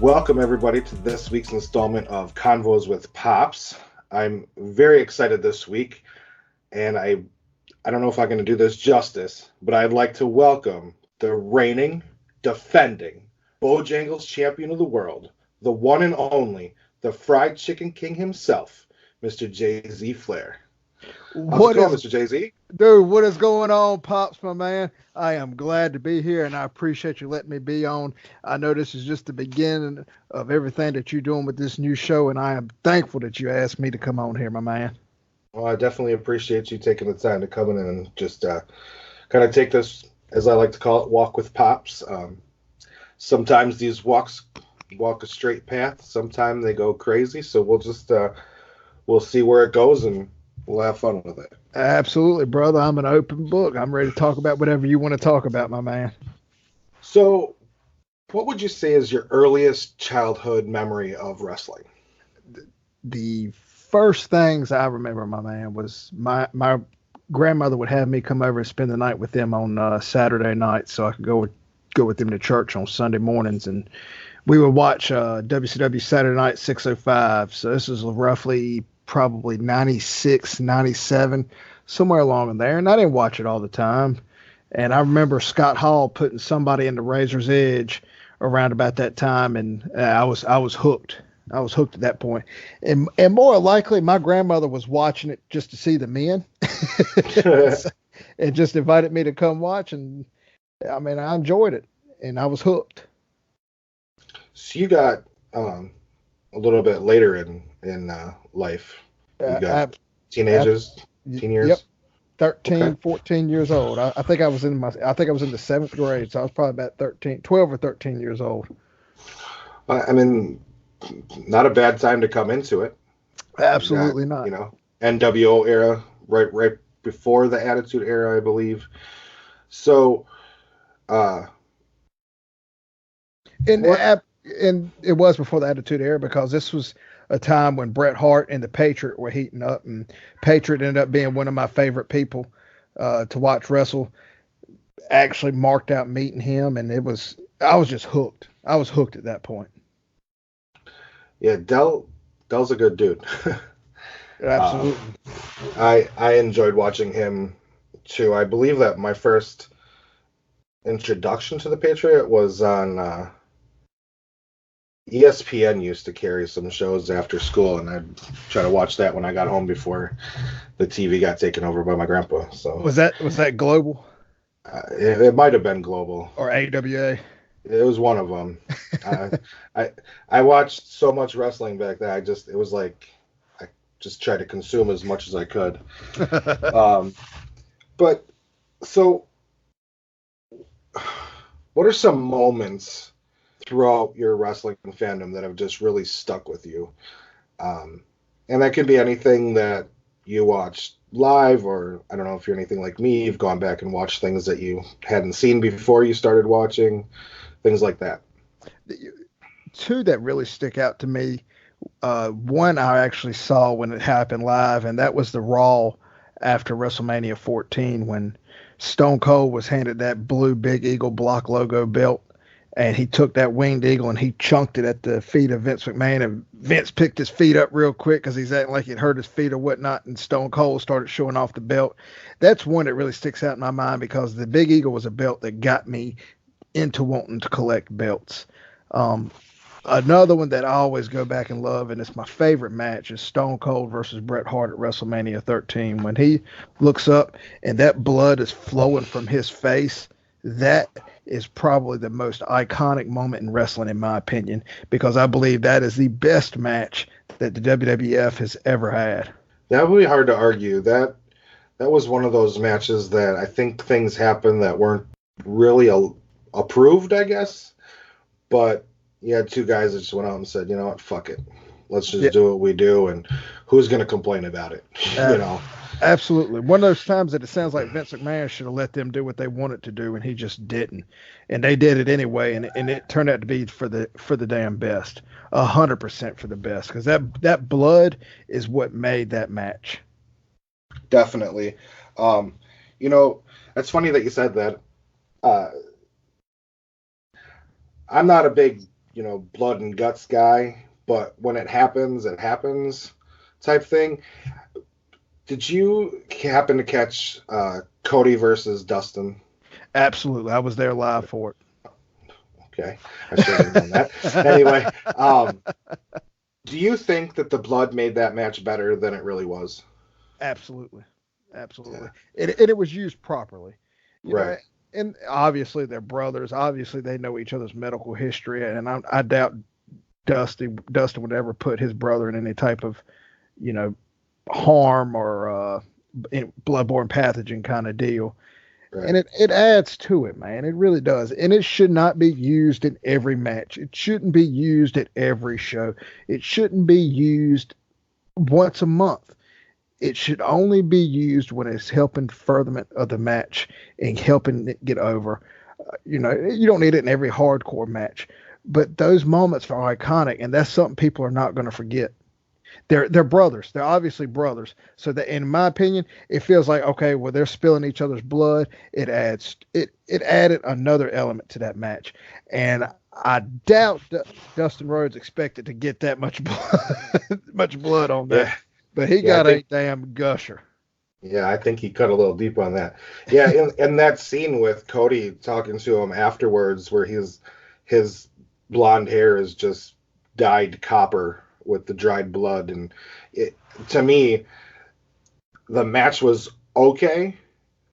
Welcome, everybody, to this week's installment of Convos with Pops. I'm very excited this week, and I don't know if I'm going to do this justice, but I'd like to welcome the reigning, defending Bojangles champion of the world, the one and only, the fried chicken king himself, Mr. Jay-Z Flair. How's it going, Mr. Jay-Z? Dude, what is going on, Pops, my man? I am glad to be here, and I appreciate you letting me be on. I know this is just the beginning of everything that you're doing with this new show, and I am thankful that you asked me to come on here, my man. Well, I definitely appreciate you taking the time to come in and just kind of take this, as I like to call it, walk with Pops. Sometimes these walks walk a straight path. Sometimes they go crazy. So we'll see where it goes, and we'll have fun with it. Absolutely, brother. I'm an open book. I'm ready to talk about whatever you want to talk about, my man. So, what would you say is your earliest childhood memory of wrestling? The first things I remember, my man, was my grandmother would have me come over and spend the night with them on Saturday night, so I could go with them to church on Sunday mornings, and we would watch WCW Saturday Night 605. So this is roughly probably 96, 97, somewhere along in there. And I didn't watch it all the time. And I remember Scott Hall putting somebody in the Razor's Edge around about that time, and I was hooked. I was hooked at that point. And more likely, my grandmother was watching it just to see the men, and just invited me to come watch. And I mean, I enjoyed it, and I was hooked. So you got a little bit later in life. You got teenagers, teen years. Yep. 13, okay. 14 years old. I think I was in the 7th grade, so I was probably about 12 or 13 years old. I mean, not a bad time to come into it. Absolutely not. NWO era, right before the Attitude Era, I believe. So, and it was before the Attitude Era, because this was a time when Bret Hart and the Patriot were heating up, and Patriot ended up being one of my favorite people to watch wrestle. Actually marked out meeting him, and I was just hooked. I was hooked at that point. Yeah, Del's a good dude. Absolutely. I enjoyed watching him too. I believe that my first introduction to the Patriot was on ESPN. Used to carry some shows after school, and I'd try to watch that when I got home before the TV got taken over by my grandpa. So was that Global? It might have been Global or AWA. It was one of them. I watched so much wrestling back then. I just tried to consume as much as I could. But so, what are some moments throughout your wrestling fandom that have just really stuck with you? And that could be anything that you watched live, or I don't know if you're anything like me, you've gone back and watched things that you hadn't seen before you started watching, things like that. Two that really stick out to me. One I actually saw when it happened live, and that was the Raw after WrestleMania 14, when Stone Cold was handed that blue Big Eagle block logo belt, and he took that winged eagle and he chunked it at the feet of Vince McMahon, and Vince picked his feet up real quick because he's acting like it hurt his feet or whatnot, and Stone Cold started showing off the belt. That's one that really sticks out in my mind, because the Big Eagle was a belt that got me into wanting to collect belts. Another one that I always go back and love, and it's my favorite match, is Stone Cold versus Bret Hart at WrestleMania 13. When he looks up and that blood is flowing from his face, that is probably the most iconic moment in wrestling, in my opinion, because I believe that is the best match that the WWF has ever had. That would be hard to argue. That was one of those matches that I think things happened that weren't really approved, I guess. But you had two guys that just went out and said, you know what, fuck it. Let's just do what we do, and who's going to complain about it? Absolutely. One of those times that it sounds like Vince McMahon should have let them do what they wanted to do, and he just didn't. And they did it anyway, and it turned out to be for the damn best. 100% for the best, because that blood is what made that match. Definitely. That's funny that you said that. I'm not a big blood and guts guy, but when it happens type thing. Did you happen to catch Cody versus Dustin? Absolutely. I was there live for Okay, I should have known that. it. Anyway, do you think that the blood made that match better than it really was? Absolutely. Absolutely. Yeah, And it was used properly. You know, right, and obviously they're brothers. Obviously they know each other's medical history, and I doubt Dustin would ever put his brother in any type of, you know, harm or bloodborne pathogen kind of deal. And right. it adds to it, man. It really does. And it should not be used in every match. It shouldn't be used at every show. It shouldn't be used once a month. It should only be used when it's helping furtherment of the match and helping it get over. You don't need it in every hardcore match, but those moments are iconic, and that's something people are not going to forget. They're brothers. They're obviously brothers. So that, in my opinion, it feels like, okay, well, they're spilling each other's blood. It added another element to that match, and I doubt Dustin Rhodes expected to get that much blood, much blood on that, Yeah, but he yeah. I got a think damn gusher. Yeah, I think he cut a little deep on that. Yeah, in that scene with Cody talking to him afterwards, where his blonde hair is just dyed copper with the dried blood, and it, to me, the match was okay,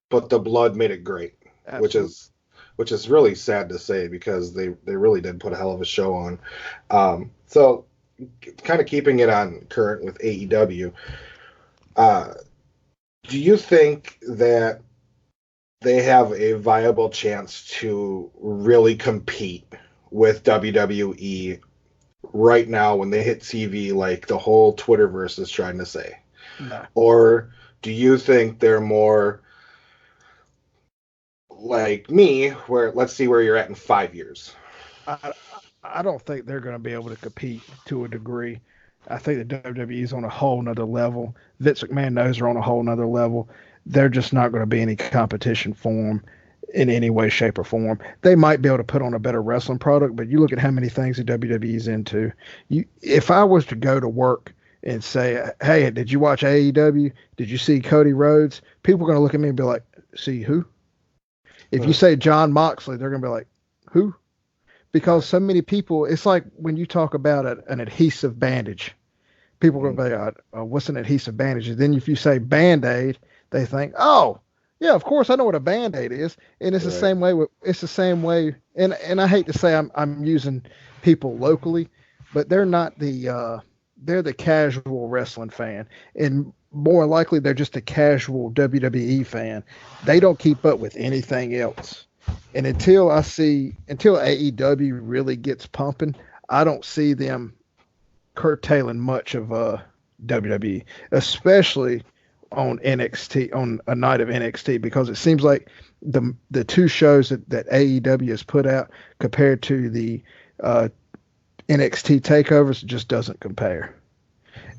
but the blood made it great, which Absolutely. is which is really sad to say because they really did put a hell of a show on. So kind of keeping it on current with AEW. Uh, do you think that they have a viable chance to really compete with WWE right now when they hit TV, like the whole Twitterverse is trying to say? No, Or do you think they're more like me, where let's see where you're at in 5 years? I I don't think they're going to be able to compete to a degree. I think the WWE is on a whole nother level. Vince McMahon knows they're on a whole nother level. They're just not going to be any competition for them in any way, shape, or form. They might be able to put on a better wrestling product, but you look at how many things the WWE is into. If I was to go to work and say, "Hey, did you watch AEW? Did you see Cody Rhodes?" People are going to look at me and be like, "See who?" If you Right, say John Moxley, they're going to be like, "Who?" Because right, so many people, it's like when you talk about an adhesive bandage, people are mm, going to be, what's an adhesive bandage? And then if you say band aid, they think, oh, yeah, of course I know what a band aid is. And it's the right, same way. It's the same way. And I hate to say I'm using people locally, but they're the casual wrestling fan, and more likely they're just a casual WWE fan. They don't keep up with anything else. And until AEW really gets pumping, I don't see them curtailing much of WWE, especially on NXT on a night of NXT, because it seems like the two shows that AEW has put out compared to the uh, NXT takeovers just doesn't compare.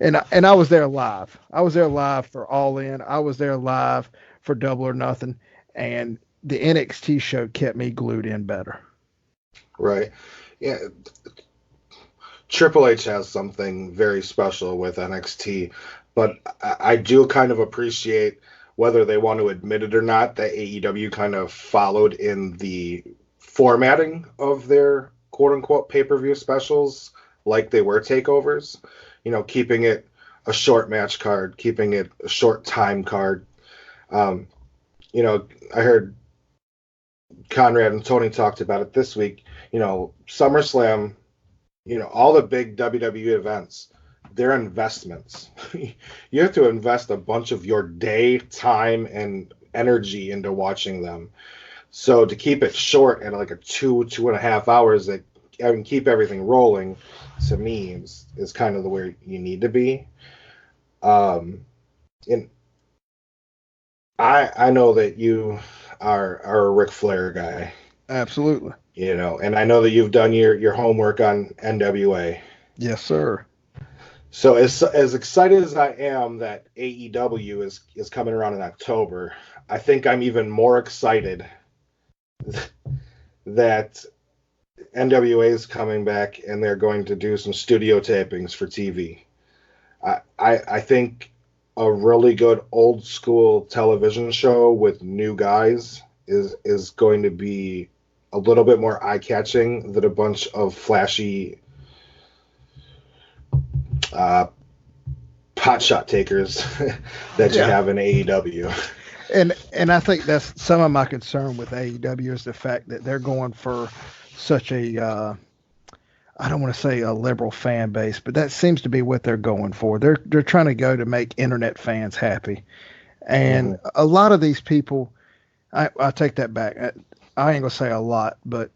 And I was there live. I was there live for All In. I was there live for Double or Nothing, and the NXT show kept me glued in better. right. Yeah, Triple H has something very special with NXT, but I do kind of appreciate, whether they want to admit it or not, that AEW kind of followed in the formatting of their quote unquote pay per view specials like they were takeovers. Keeping it a short match card, keeping it a short time card. Um, I heard Conrad and Tony talked about it this week. SummerSlam, all the big WWE events, they're investments. You have to invest a bunch of your day, time, and energy into watching them. So to keep it short at like a 2.5 hours, that and keep everything rolling, to me is kind of the way you need to be. Um, and I know that you are a Ric Flair guy, Absolutely. and I know that you've done your homework on NWA. Yes, sir. So as excited as I am that AEW is coming around in October, I think I'm even more excited that NWA is coming back and they're going to do some studio tapings for TV. I think a really good old school television show with new guys is going to be a little bit more eye catching than a bunch of flashy pot shot takers that you have in AEW. And I think that's some of my concern with AEW is the fact that they're going for such a I don't want to say a liberal fan base, but that seems to be what they're going for. They're trying to go to make internet fans happy, and a lot of these people, I take that back. I ain't gonna say a lot, but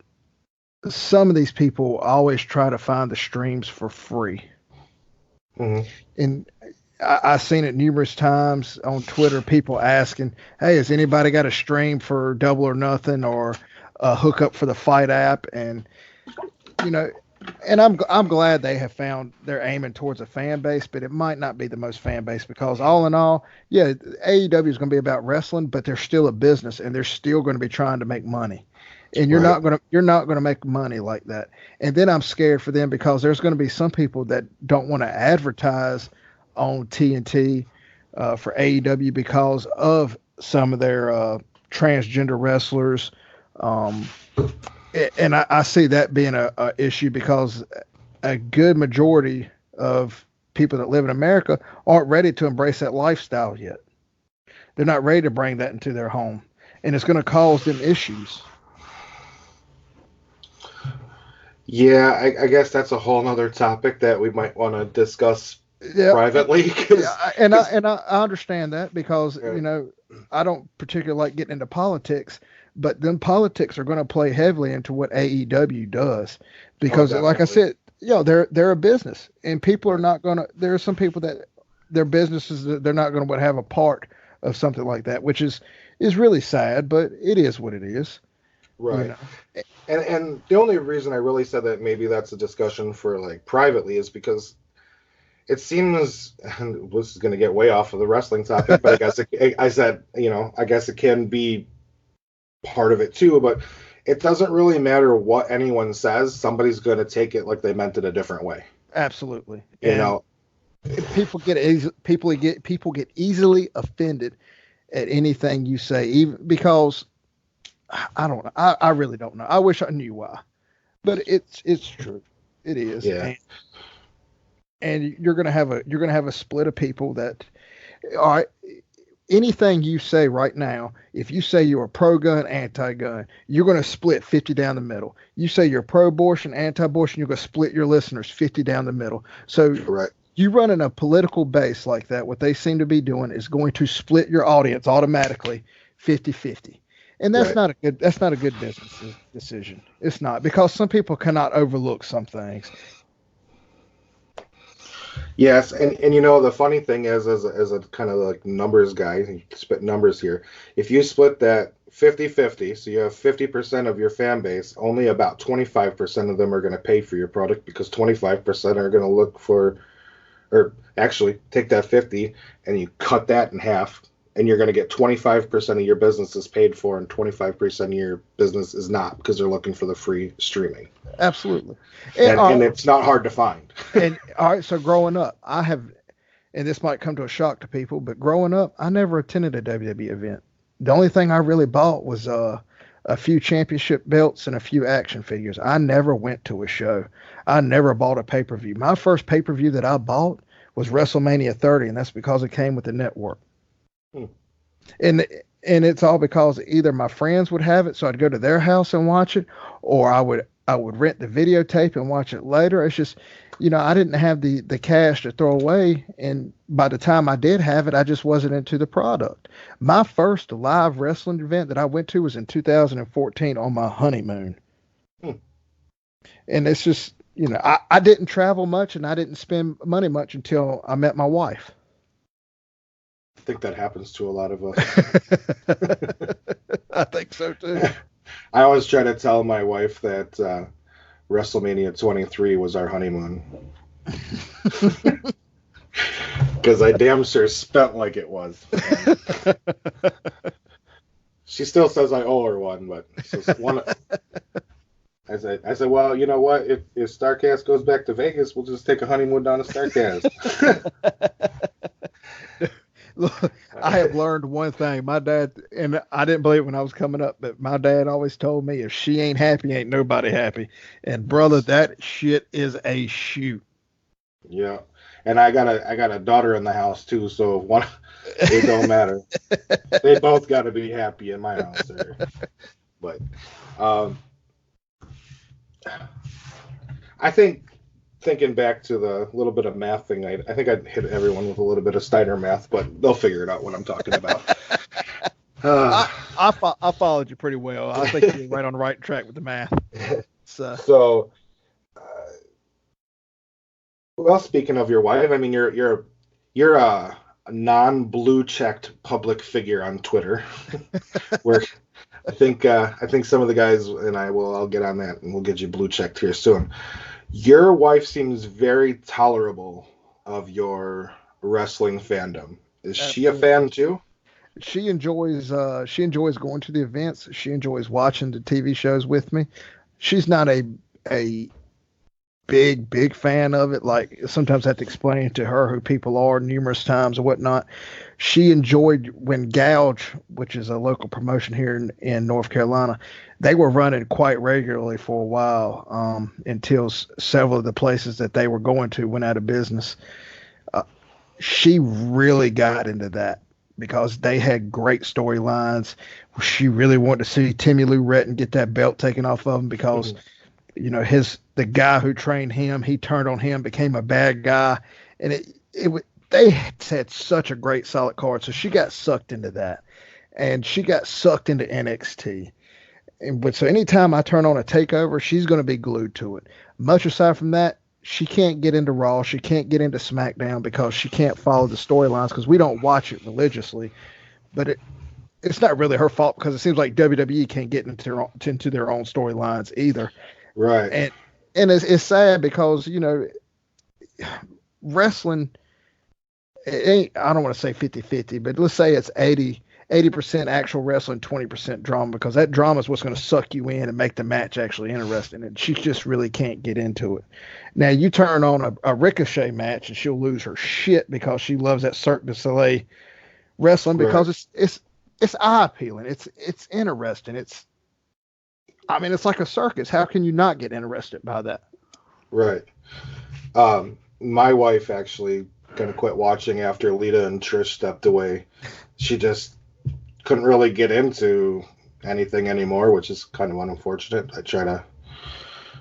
some of these people always try to find the streams for free, and I've seen it numerous times on Twitter. People asking, "Hey, has anybody got a stream for Double or Nothing or a hookup for the Fight app?" And you know. And I'm glad they have found they're aiming towards a fan base, but it might not be the most fan base because all in all, yeah, AEW is going to be about wrestling, but they're still a business and they're still going to be trying to make money. And you're not going to make money like that. And then I'm scared for them because there's going to be some people that don't want to advertise on TNT for AEW because of some of their transgender wrestlers. And I see that being a issue because a good majority of people that live in America aren't ready to embrace that lifestyle yet. They're not ready to bring that into their home, and it's going to cause them issues. Yeah, I guess that's a whole nother topic that we might want to discuss privately. And I understand that because I don't particularly like getting into politics. But then politics are going to play heavily into what AEW does because, like I said, they're a business, and people are not going to. There are some people that their businesses they're not going to have a part of something like that, which is really sad, but it is what it is. Right. And the only reason I really said that maybe that's a discussion for like privately is because it seems, and this is going to get way off of the wrestling topic, but I guess it can be part of it too, but it doesn't really matter what anyone says. Somebody's going to take it like they meant it a different way. Absolutely. People get easily offended at anything you say, even because I don't know. I really don't know. I wish I knew why, but it's true. It is. Yeah. And you're gonna have a split of people that are. Anything you say right now, if you say you're pro-gun, anti-gun, you're going to split 50 down the middle. You say you're pro-abortion, anti-abortion, you're going to split your listeners 50 down the middle. So you running a political base like that, what they seem to be doing is going to split your audience automatically 50-50. And that's not a good business decision. It's not, because some people cannot overlook some things. Yes, and the funny thing is, as a kind of like numbers guy, you spit numbers here. If you split that 50-50, so you have 50% of your fan base, only about 25% of them are going to pay for your product because 25% are going to look for, or actually take that 50 and you cut that in half, and you're going to get 25% of your business is paid for and 25% of your business is not because they're looking for the free streaming. Absolutely. And it's not hard to find. And all right, so growing up, I have, and this might come to a shock to people, but growing up, I never attended a WWE event. The only thing I really bought was a few championship belts and a few action figures. I never went to a show. I never bought a pay-per-view. My first pay-per-view that I bought was WrestleMania 30, and that's because it came with the network. And it's all because either my friends would have it, so I'd go to their house and watch it, or I would rent the videotape and watch it later. It's just, I didn't have the cash to throw away, and by the time I did have it, I just wasn't into the product. My first live wrestling event that I went to was in 2014 on my honeymoon. And it's just, I didn't travel much and I didn't spend money much until I met my wife. I think that happens to a lot of us. I think so too. I always try to tell my wife that WrestleMania 23 was our honeymoon. Because I damn sure spent like it was. She still says I owe her one, but I said, well, you know what? If Starcast goes back to Vegas, we'll just take a honeymoon down to Starcast. Look, I have learned one thing. My dad, and I didn't believe it when I was coming up, but my dad always told me if she ain't happy, ain't nobody happy. And brother, that shit is a shoot. Yeah, and I got a daughter in the house too, so if one, it don't matter. They both got to be happy in my house, sir. But um, I think thinking back to the little bit of math thing, I think I'd hit everyone with a little bit of Steiner math, but they'll figure it out what I'm talking about. I, Uh, I followed you pretty well. I think you're right on the right track with the math. So, so, uh, well, speaking of your wife, I mean, you're a non-blue checked public figure on Twitter, where I think some of the guys and I'll get on that and we'll get you blue checked here soon. Your wife seems very tolerable of your wrestling fandom. Is she a absolutely. fan too? She enjoys going to the events. She enjoys watching the TV shows with me. She's not a big fan of it. Like sometimes I have to explain to her who people are numerous times or whatnot. She enjoyed when Gouge, which is a local promotion here in North Carolina, they were running quite regularly for a while until several of the places that they were going to went out of business. Uh, she really got into that because they had great storylines. She really wanted to see Timmy Lou Retton get that belt taken off of him because the guy who trained him, he turned on him, became a bad guy, and they had such a great solid card. So she got sucked into that, and she got sucked into NXT. So anytime I turn on a takeover, she's going to be glued to it. Much aside from that, she can't get into Raw, she can't get into SmackDown because she can't follow the storylines because we don't watch it religiously. But it's not really her fault because it seems like WWE can't get into their own storylines either. Right. And it's sad because wrestling, it ain't, I don't want to say 50-50, but let's say it's 80% actual wrestling, 20% drama, because that drama is what's going to suck you in and make the match actually interesting. And she just really can't get into it. Now you turn on a Ricochet match and she'll lose her shit because she loves that Cirque du Soleil wrestling Right. because it's eye appealing. It's interesting. It's like a circus. How can you not get interested by that? Right. My wife actually kind of quit watching after Lita and Trish stepped away. She just couldn't really get into anything anymore, which is kind of unfortunate.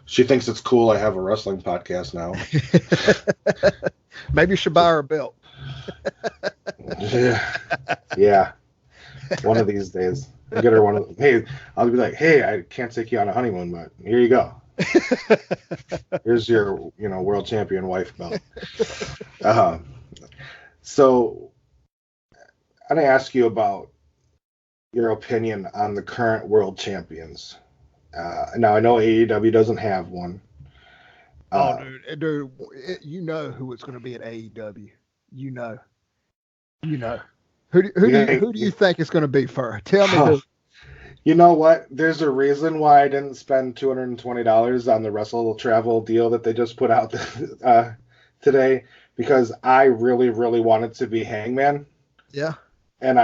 She thinks it's cool I have a wrestling podcast now. Maybe you should buy her a belt. Yeah. One of these days. I'll get her one of them. Hey, I'll be like, hey, I can't take you on a honeymoon, but here you go. Here's your, world champion wife belt. So I'm going to ask you about your opinion on the current world champions. Now, I know AEW doesn't have one. Dude, you know who it's going to be at AEW. You know. Who do you think it's going to be for? Tell me who. You know what? There's a reason why I didn't spend $220 on the Wrestle Travel deal that they just put out today, because I really, really wanted to be Hangman. Yeah. And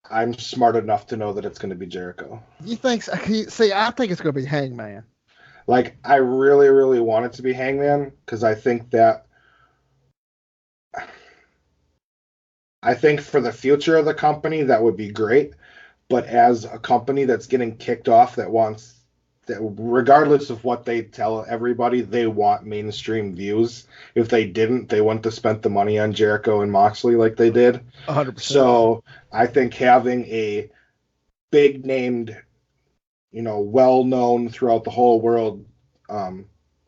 I'm smart enough to know that it's going to be Jericho. You think? See, I think it's going to be Hangman. Like, I really, really want it to be Hangman because I think for the future of the company, that would be great. But as a company that's getting kicked off, that regardless of what they tell everybody, they want mainstream views. If they didn't, they wouldn't have spent the money on Jericho and Moxley like they did. 100%. So I think having a big named, well-known throughout the whole world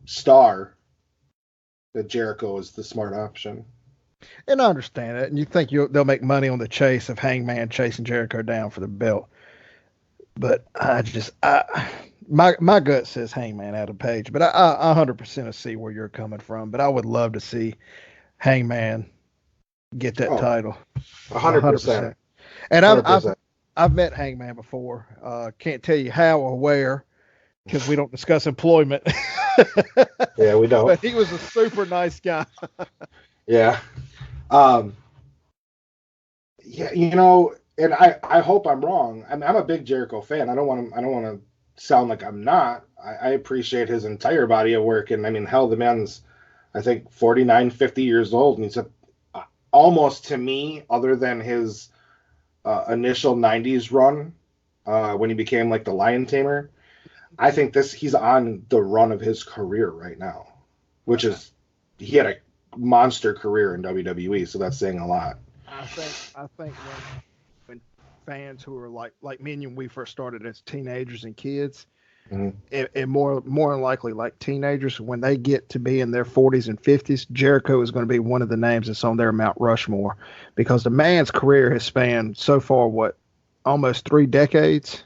star, that Jericho is the smart option. And I understand it. And you think they'll make money on the chase of Hangman chasing Jericho down for the belt. But my gut says Hangman out of Page. But I 100% see where you're coming from. But I would love to see Hangman get that title. 100%. And I've met Hangman before. Can't tell you how or where, because we don't discuss employment. Yeah, we don't. But he was a super nice guy. Yeah. Um, yeah, and I hope I'm wrong. I'm a big Jericho fan. I don't want to sound like I'm not. I appreciate his entire body of work, and I mean, hell, the man's I think 49, 50 years old, and he's almost to me, other than his initial '90s run when he became like the Lion Tamer. I think he's on the run of his career right now, which is he had a monster career in WWE, so that's saying a lot. I think when fans who are like me and you, when we first started as teenagers and kids, Mhm. and more than likely like teenagers, when they get to be in their 40s and 50s, Jericho is going to be one of the names that's on their Mount Rushmore, because the man's career has spanned so far what, almost 3 decades,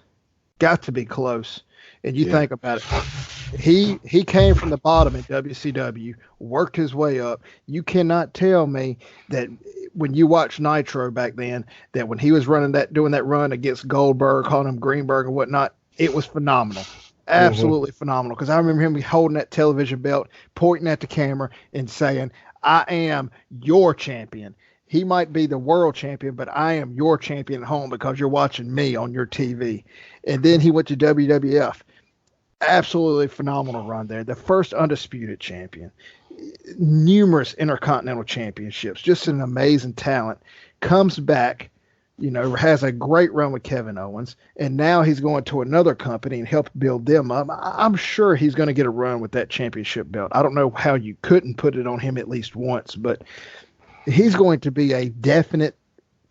got to be close. And you Yeah. think about it, he came from the bottom in WCW, worked his way up. You cannot tell me that when you watch Nitro back then, that when he was doing that run against Goldberg, calling him Greenberg and whatnot, it was phenomenal. Hmm. Absolutely phenomenal. Because I remember him holding that television belt, pointing at the camera and saying, I am your champion. He might be the world champion, but I am your champion at home because you're watching me on your TV. And then he went to WWF. Absolutely phenomenal run there. The first undisputed champion, numerous intercontinental championships, just an amazing talent. Comes back, has a great run with Kevin Owens, and now he's going to another company and help build them up. I'm sure he's going to get a run with that championship belt. I don't know how you couldn't put it on him at least once, but he's going to be a definite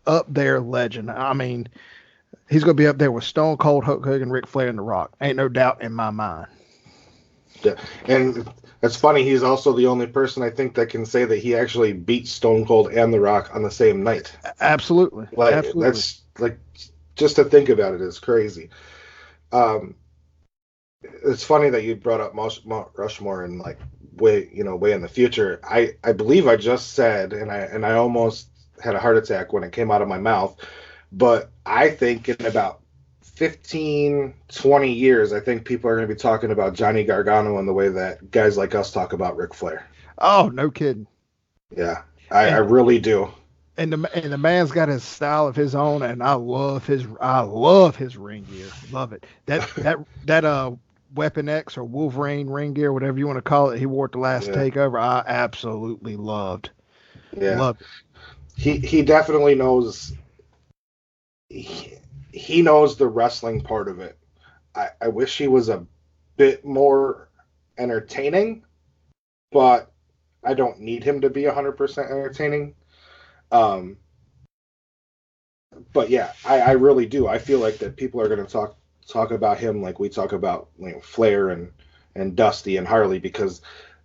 up there legend. I mean, he's going to be up there with Stone Cold, Hulk Hogan, Ric Flair, and The Rock. Ain't no doubt in my mind. Yeah. And it's funny, he's also the only person I think that can say that he actually beat Stone Cold and The Rock on the same night. Absolutely. Like Absolutely. that's like just to think about it is crazy. Um, it's funny that you brought up Mount Rushmore and like way in the future. I believe I just said, and I almost had a heart attack when it came out of my mouth, but I think in about 15, 20 years, I think people are going to be talking about Johnny Gargano in the way that guys like us talk about Ric Flair. Oh, no kidding. Yeah, I And really do. the man's got his style of his own, and I love his ring gear. Love it. That Weapon X or Wolverine ring gear, whatever you want to call it, he wore at the last Yeah, takeover. I absolutely loved. yeah. Loved it. He definitely knows. He knows the wrestling part of it. I wish he was a bit more entertaining, but I don't need him to be 100% entertaining. Um, but yeah, I really do. I feel like that people are going to talk about him like we talk about Flair and Dusty and Harley because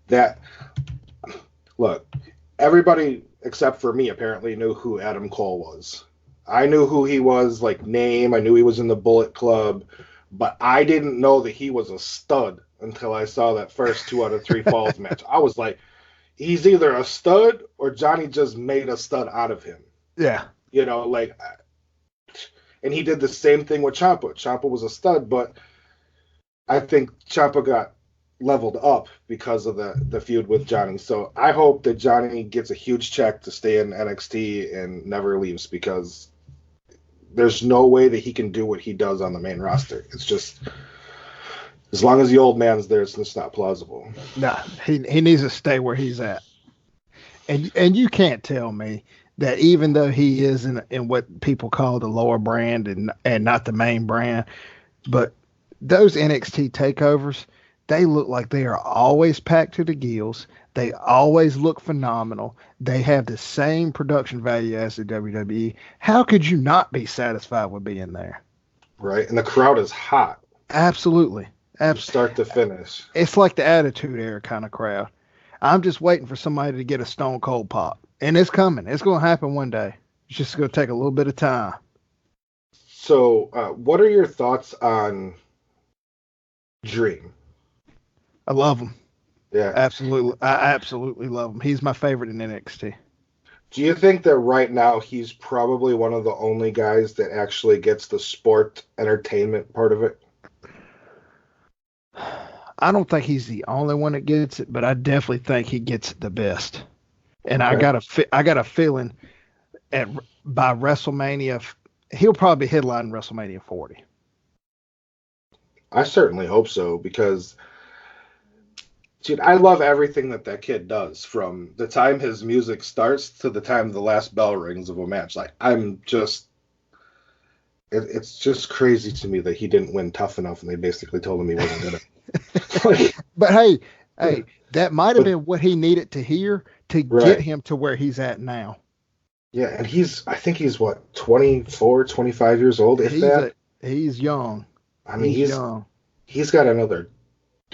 that look, everybody except for me apparently knew who Adam Cole was. I knew who he was, like name. I knew he was in the Bullet Club, but I didn't know that he was a stud until I saw that first 2 out of 3 falls match. I was like, he's either a stud or Johnny just made a stud out of him. Yeah. Like, and he did the same thing with Ciampa. Ciampa was a stud, but I think Ciampa got leveled up because of the feud with Johnny. So I hope that Johnny gets a huge check to stay in NXT and never leaves because there's no way that he can do what he does on the main roster. It's just as long as the old man's there, it's just not plausible. Nah, he needs to stay where he's at. And you can't tell me that even though he is in what people call the lower brand and not the main brand, but those NXT takeovers, they look like they are always packed to the gills. They always look phenomenal. They have the same production value as the WWE. How could you not be satisfied with being there? Right? And the crowd is hot. Absolutely. From start to finish. It's like the Attitude Era kind of crowd. I'm just waiting for somebody to get a Stone Cold pop. And it's coming. It's going to happen one day. It's just going to take a little bit of time. So, what are your thoughts on Dream? I love him. Yeah. Absolutely. I absolutely love him. He's my favorite in NXT. Do you think that right now he's probably one of the only guys that actually gets the sport entertainment part of it? I don't think he's the only one that gets it, but I definitely think he gets it the best. And Okay. I got a feeling at by WrestleMania, he'll probably headline WrestleMania 40. I certainly hope so because, dude, I love everything that kid does from the time his music starts to the time the last bell rings of a match. Like, it's just crazy to me that he didn't win Tough Enough and they basically told him he wasn't gonna. Like, But hey, that might have but been what he needed to hear to get right. him to where he's at now. Yeah, and I think he's what, 24, 25 years old, if He's that. a he's young. I mean, He's young. he's got another.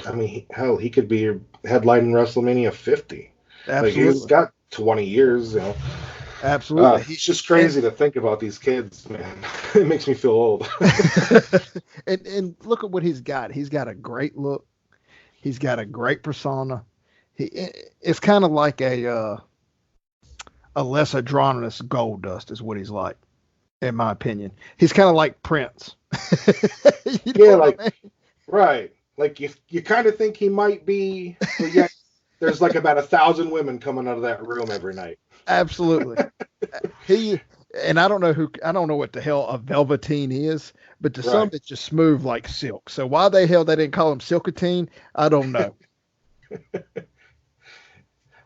I mean, hell, he could be headlining WrestleMania 50. Like he's Absolutely. got 20 years, Absolutely. It's just And crazy to think about these kids, man. It makes me feel old. and look at what he's got. He's got a great look. He's got a great persona. It's kind of like a less adrenaline gold dust is what he's like, in my opinion. He's kind of like Prince. You know Yeah, what like I mean? right. Like you kind of think he might be, but yet there's like about 1,000 women coming out of that room every night. Absolutely. He and I don't know what the hell a velveteen is, but to some Right. it's just smooth like silk. So why the hell they didn't call him Silkatine, I don't know.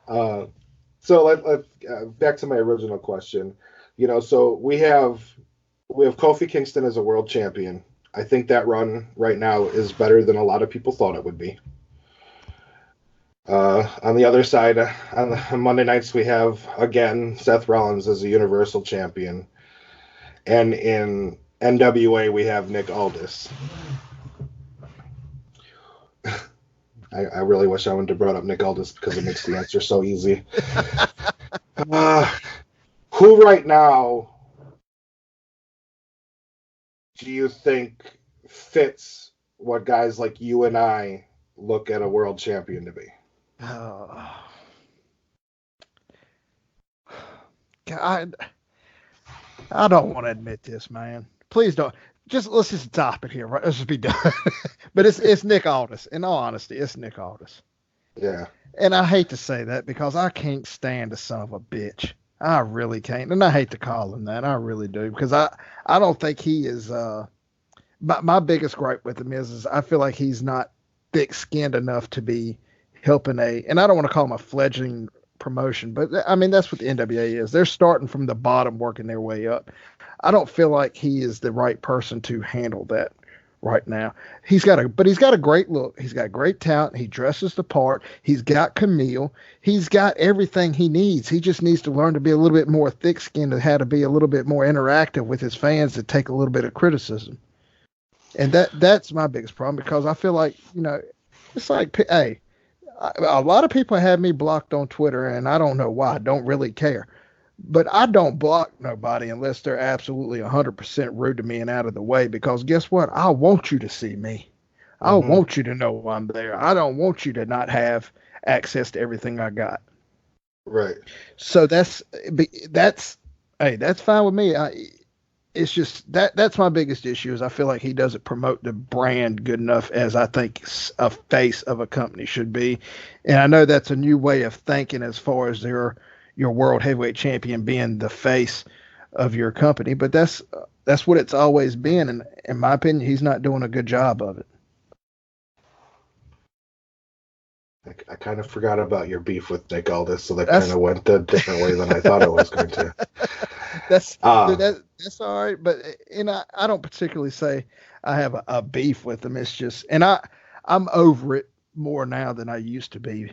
Uh, so back to my original question. So we have Kofi Kingston as a world champion. I think that run right now is better than a lot of people thought it would be. On the other side, on Monday nights, we have again Seth Rollins as a Universal Champion, and in NWA we have Nick Aldis. I really wish I wouldn't have brought up Nick Aldis because it makes the answer so easy. Uh, who right now do you think fits what guys like you and I look at a world champion to be? Uh, God, I don't want to admit this, man. Please don't. Just let's just stop it here. Right? Let's just be done. But it's Nick Aldis. In all honesty, it's Nick Aldis. Yeah. And I hate to say that because I can't stand the son of a bitch. I really can't. And I hate to call him that. I really do because I don't think he is. My biggest gripe with him is I feel like he's not thick skinned enough to be helping and I don't want to call him a fledgling promotion, but I mean that's what the NWA is. They're starting from the bottom, working their way up. I don't feel like he is the right person to handle that right now. But he's got a great look. He's got great talent. He dresses the part. He's got Camille. He's got everything he needs. He just needs to learn to be a little bit more thick skinned and how to be a little bit more interactive with his fans to take a little bit of criticism. And that's my biggest problem because I feel like, it's like, hey, a lot of people have me blocked on Twitter, and I don't know why. I don't really care. But I don't block nobody unless they're absolutely 100% rude to me and out of the way because guess what? I want you to see me. I Hmm. want you to know I'm there. I don't want you to not have access to everything I got. Right. So that's hey, that's fine with me. It's just that's my biggest issue is I feel like he doesn't promote the brand good enough as I think a face of a company should be. And I know that's a new way of thinking as far as your world heavyweight champion being the face of your company, but that's what it's always been. And in my opinion, he's not doing a good job of it. I kind of forgot about your beef with Nick Aldis, so that kind That's of went a different way than I thought it was going to. that's Uh, that's all right. But I don't particularly say I have a beef with him. It's just I'm over it more now than I used to be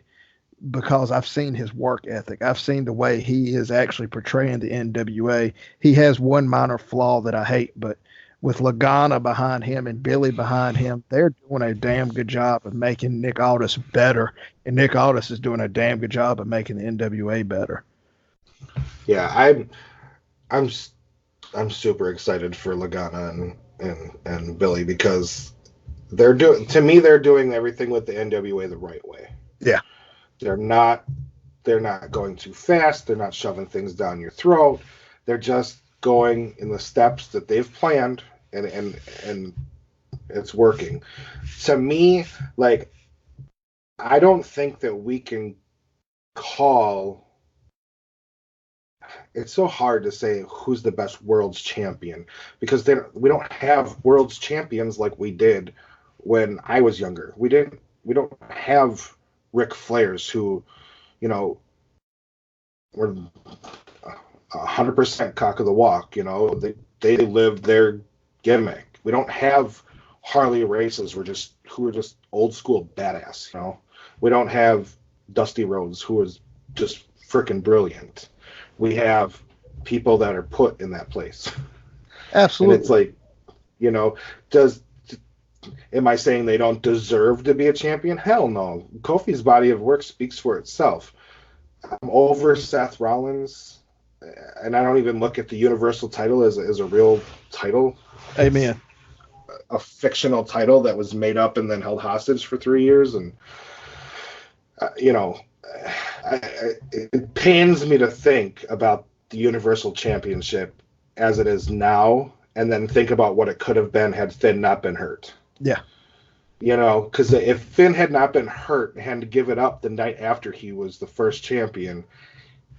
because I've seen his work ethic. I've seen the way he is actually portraying the NWA. He has one minor flaw that I hate, but with Lagana behind him and Billy behind him, they're doing a damn good job of making Nick Aldis better. And Nick Aldis is doing a damn good job of making the NWA better. yeah, I'm I'm super excited for Lagana and Billy because they're doing everything with the NWA the right way. Yeah. They're not they're not going too fast. They're not shoving things down your throat. They're just going in the steps that they've planned, and it's working. To me, like I don't think that we can call. It's so hard to say who's the best world's champion because we don't have world's champions like we did when I was younger. We don't have Ric Flairs who, you know, were 100% cock of the walk. You know, they lived their gimmick. We don't have Harley Races who are just old school badass. You know, we don't have Dusty Rhodes who is just freaking brilliant. We have people that are put in that place. Absolutely. And it's like, you know, am I saying they don't deserve to be a champion? Hell no. Kofi's body of work speaks for itself. I'm over Seth Rollins, and I don't even look at the Universal title as a real title. Amen. A fictional title that was made up and then held hostage for 3 years. And, you know, it pains me to think about the Universal Championship as it is now, and then think about what it could have been had Finn not been hurt. Yeah. You know, because if Finn had not been hurt and had to give it up the night after he was the first champion,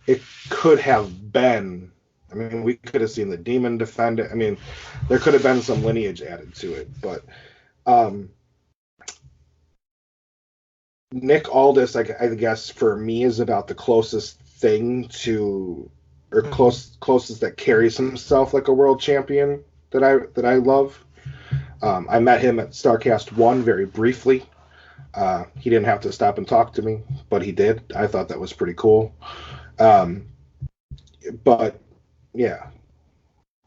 it could have been. I mean, we could have seen the Demon defend it. I mean, there could have been some lineage added to it, but Nick Aldis, I guess for me, is about the closest thing to, or closest that carries himself like a world champion that I love. I met him at Starrcast 1 very briefly. He didn't have to stop and talk to me, but he did. I thought that was pretty cool. But yeah,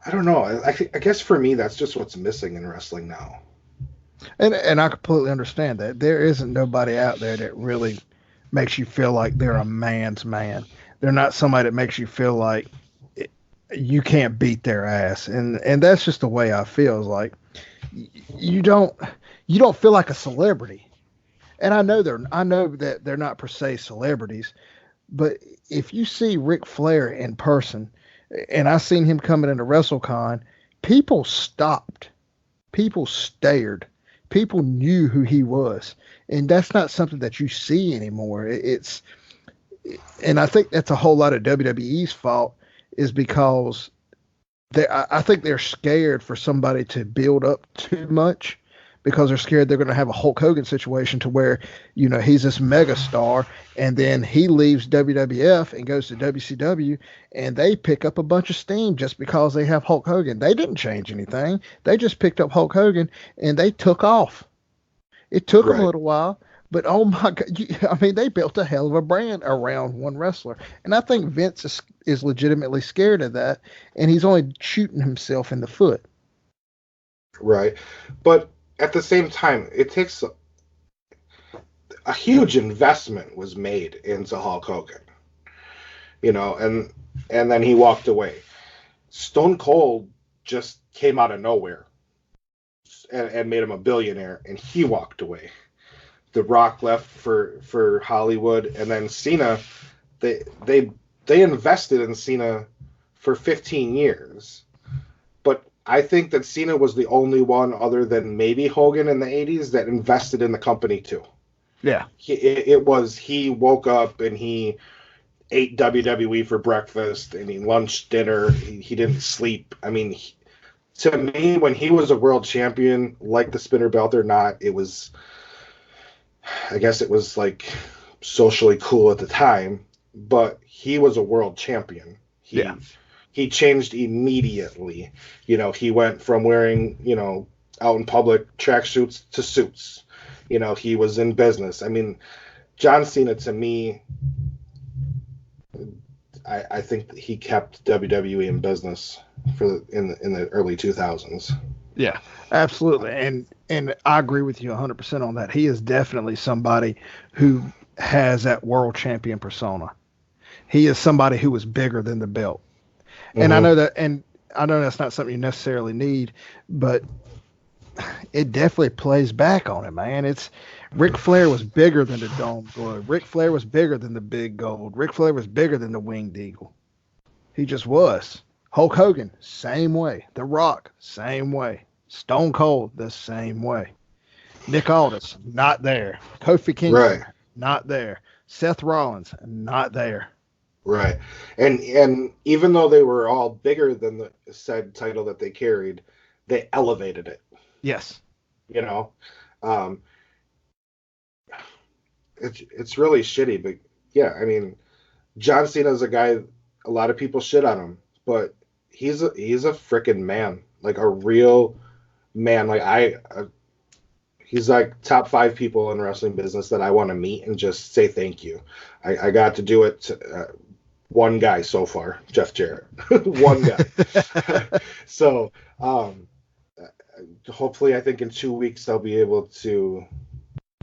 I don't know. I guess for me, that's just what's missing in wrestling now. And I completely understand that. There isn't nobody out there that really makes you feel like they're a man's man. They're not somebody that makes you feel like you can't beat their ass. And that's just the way I feel. Is like you don't feel like a celebrity. And I know that they're not per se celebrities, but if you see Ric Flair in person, and I seen him coming into WrestleCon, people stopped, people stared, people knew who he was, and that's not something that you see anymore. And I think that's a whole lot of WWE's fault, is because I think they're scared for somebody to build up too much, because they're scared they're going to have a Hulk Hogan situation to where, you know, he's this mega star and then he leaves WWF and goes to WCW and they pick up a bunch of steam just because they have Hulk Hogan. They didn't change anything. They just picked up Hulk Hogan and they took off. It took them a little while, but oh my God, I mean, they built a hell of a brand around one wrestler. And I think Vince is legitimately scared of that, and he's only shooting himself in the foot. Right. But at the same time, it takes a huge investment was made into Hulk Hogan, you know, and then he walked away. Stone Cold just came out of nowhere and made him a billionaire, and he walked away. The Rock left for Hollywood, and then Cena, they invested in Cena for 15 years. I think that Cena was the only one, other than maybe Hogan in the 80s, that invested in the company too. Yeah. He woke up and he ate WWE for breakfast and he lunched, dinner. He didn't sleep. I mean, to me, when he was a world champion, like the spinner belt or not, I guess it was like socially cool at the time, but he was a world champion. He changed immediately. You know, he went from wearing, you know, out in public tracksuits to suits. You know, he was in business. I mean, John Cena, to me, I think that he kept WWE in business in the early 2000s. Yeah, absolutely. And I agree with you 100% on that. He is definitely somebody who has that world champion persona. He is somebody who is bigger than the belt. And I know that's not something you necessarily need, but it definitely plays back on it, man. It's Ric Flair was bigger than the Dome Globe. Ric Flair was bigger than the Big Gold. Ric Flair was bigger than the Winged Eagle. He just was. Hulk Hogan, same way. The Rock, same way. Stone Cold, the same way. Nick Aldis, not there. Kofi Kingston, not there. Seth Rollins, not there. Right. And even though they were all bigger than the said title that they carried, they elevated it. Yes. You know, um, it's really shitty, but yeah, I mean, John Cena's a guy. A lot of people shit on him, but he's a freaking man, like a real man. Like he's like top 5 people in wrestling business that I want to meet and just say thank you. I got to do it to, one guy so far, Jeff Jarrett, one guy. So hopefully, I think in 2 weeks I'll be able to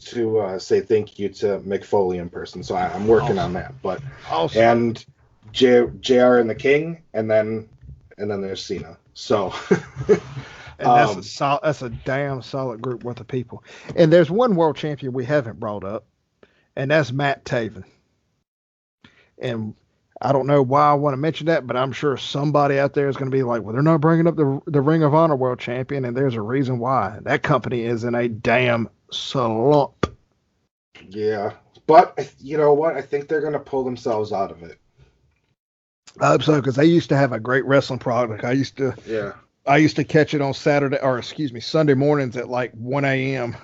say thank you to Mick Foley in person. So I'm working on that. But and JR and the King, and then there's Cena. So and that's a damn solid group worth of people. And there's one world champion we haven't brought up, and that's Matt Taven. And I don't know why I want to mention that, but I'm sure somebody out there is going to be like, well, they're not bringing up the Ring of Honor world champion, and there's a reason why. That company is in a damn slump. Yeah, but you know what? I think they're going to pull themselves out of it. I hope so, because they used to have a great wrestling product. I used to catch it on Sunday mornings at like 1 a.m.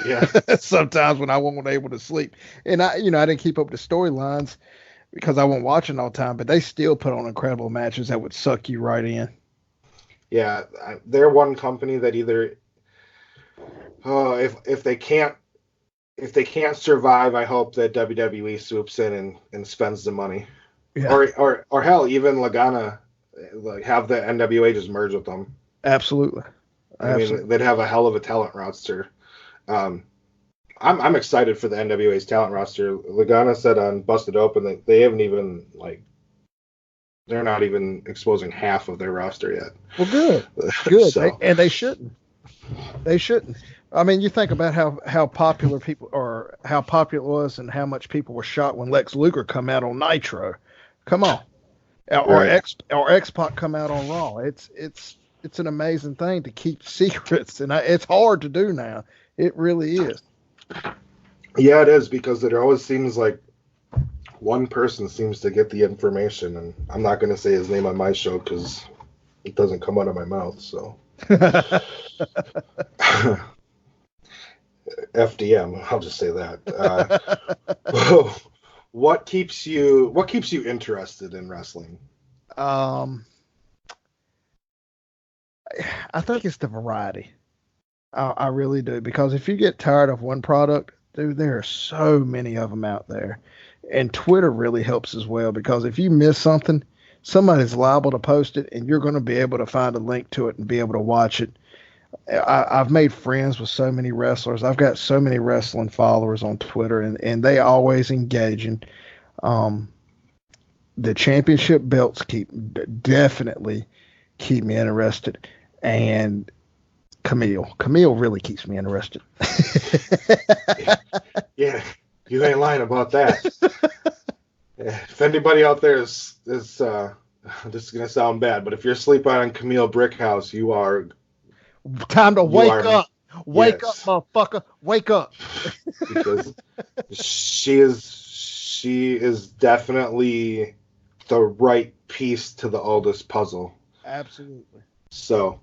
Yeah. Sometimes when I wasn't able to sleep. And I didn't keep up the storylines because I wasn't watching all the time, but they still put on incredible matches that would suck you right in. Yeah, they're one company that either if they can't survive, I hope that WWE swoops in and spends the money. Yeah. Or hell, even Lagana, like have the NWA just merge with them. Absolutely. I mean, they'd have a hell of a talent roster. I'm excited for the NWA's talent roster. Lagana said on Busted Open that they haven't even they're not even exposing half of their roster yet. Well, good. So. They shouldn't. They shouldn't. I mean, you think about how popular people or how popular it was and how much people were shocked when Lex Luger come out on Nitro. Come on, or X-Pac come out on Raw. It's an amazing thing to keep secrets, and it's hard to do now. It really is. Yeah, it is, because it always seems like one person seems to get the information, and I'm not going to say his name on my show because it doesn't come out of my mouth. So. FDM, I'll just say that. What keeps you interested in wrestling? I think it's the variety. I really do, because if you get tired of one product, dude, there are so many of them out there, and Twitter really helps as well, because if you miss something, somebody's liable to post it, and you're going to be able to find a link to it and be able to watch it. I've made friends with so many wrestlers. I've got so many wrestling followers on Twitter, and they always engaging. The championship belts definitely keep me interested, and Camille really keeps me interested. Yeah, you ain't lying about that. If anybody out there is this is gonna sound bad, but if you're sleeping on Camille Brickhouse, you are. Time to wake up. Wake up, motherfucker. Wake up. Because she is definitely the right piece to the oldest puzzle. Absolutely. So,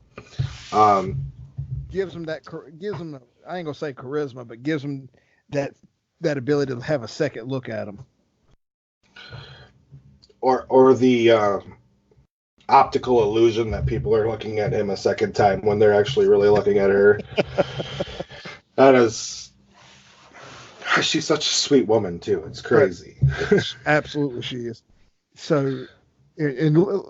gives them I ain't gonna say charisma, but gives them that ability to have a second look at them. Or the optical illusion that people are looking at him a second time when they're actually really looking at her. That is, she's such a sweet woman too. It's crazy. Absolutely, she is. So, and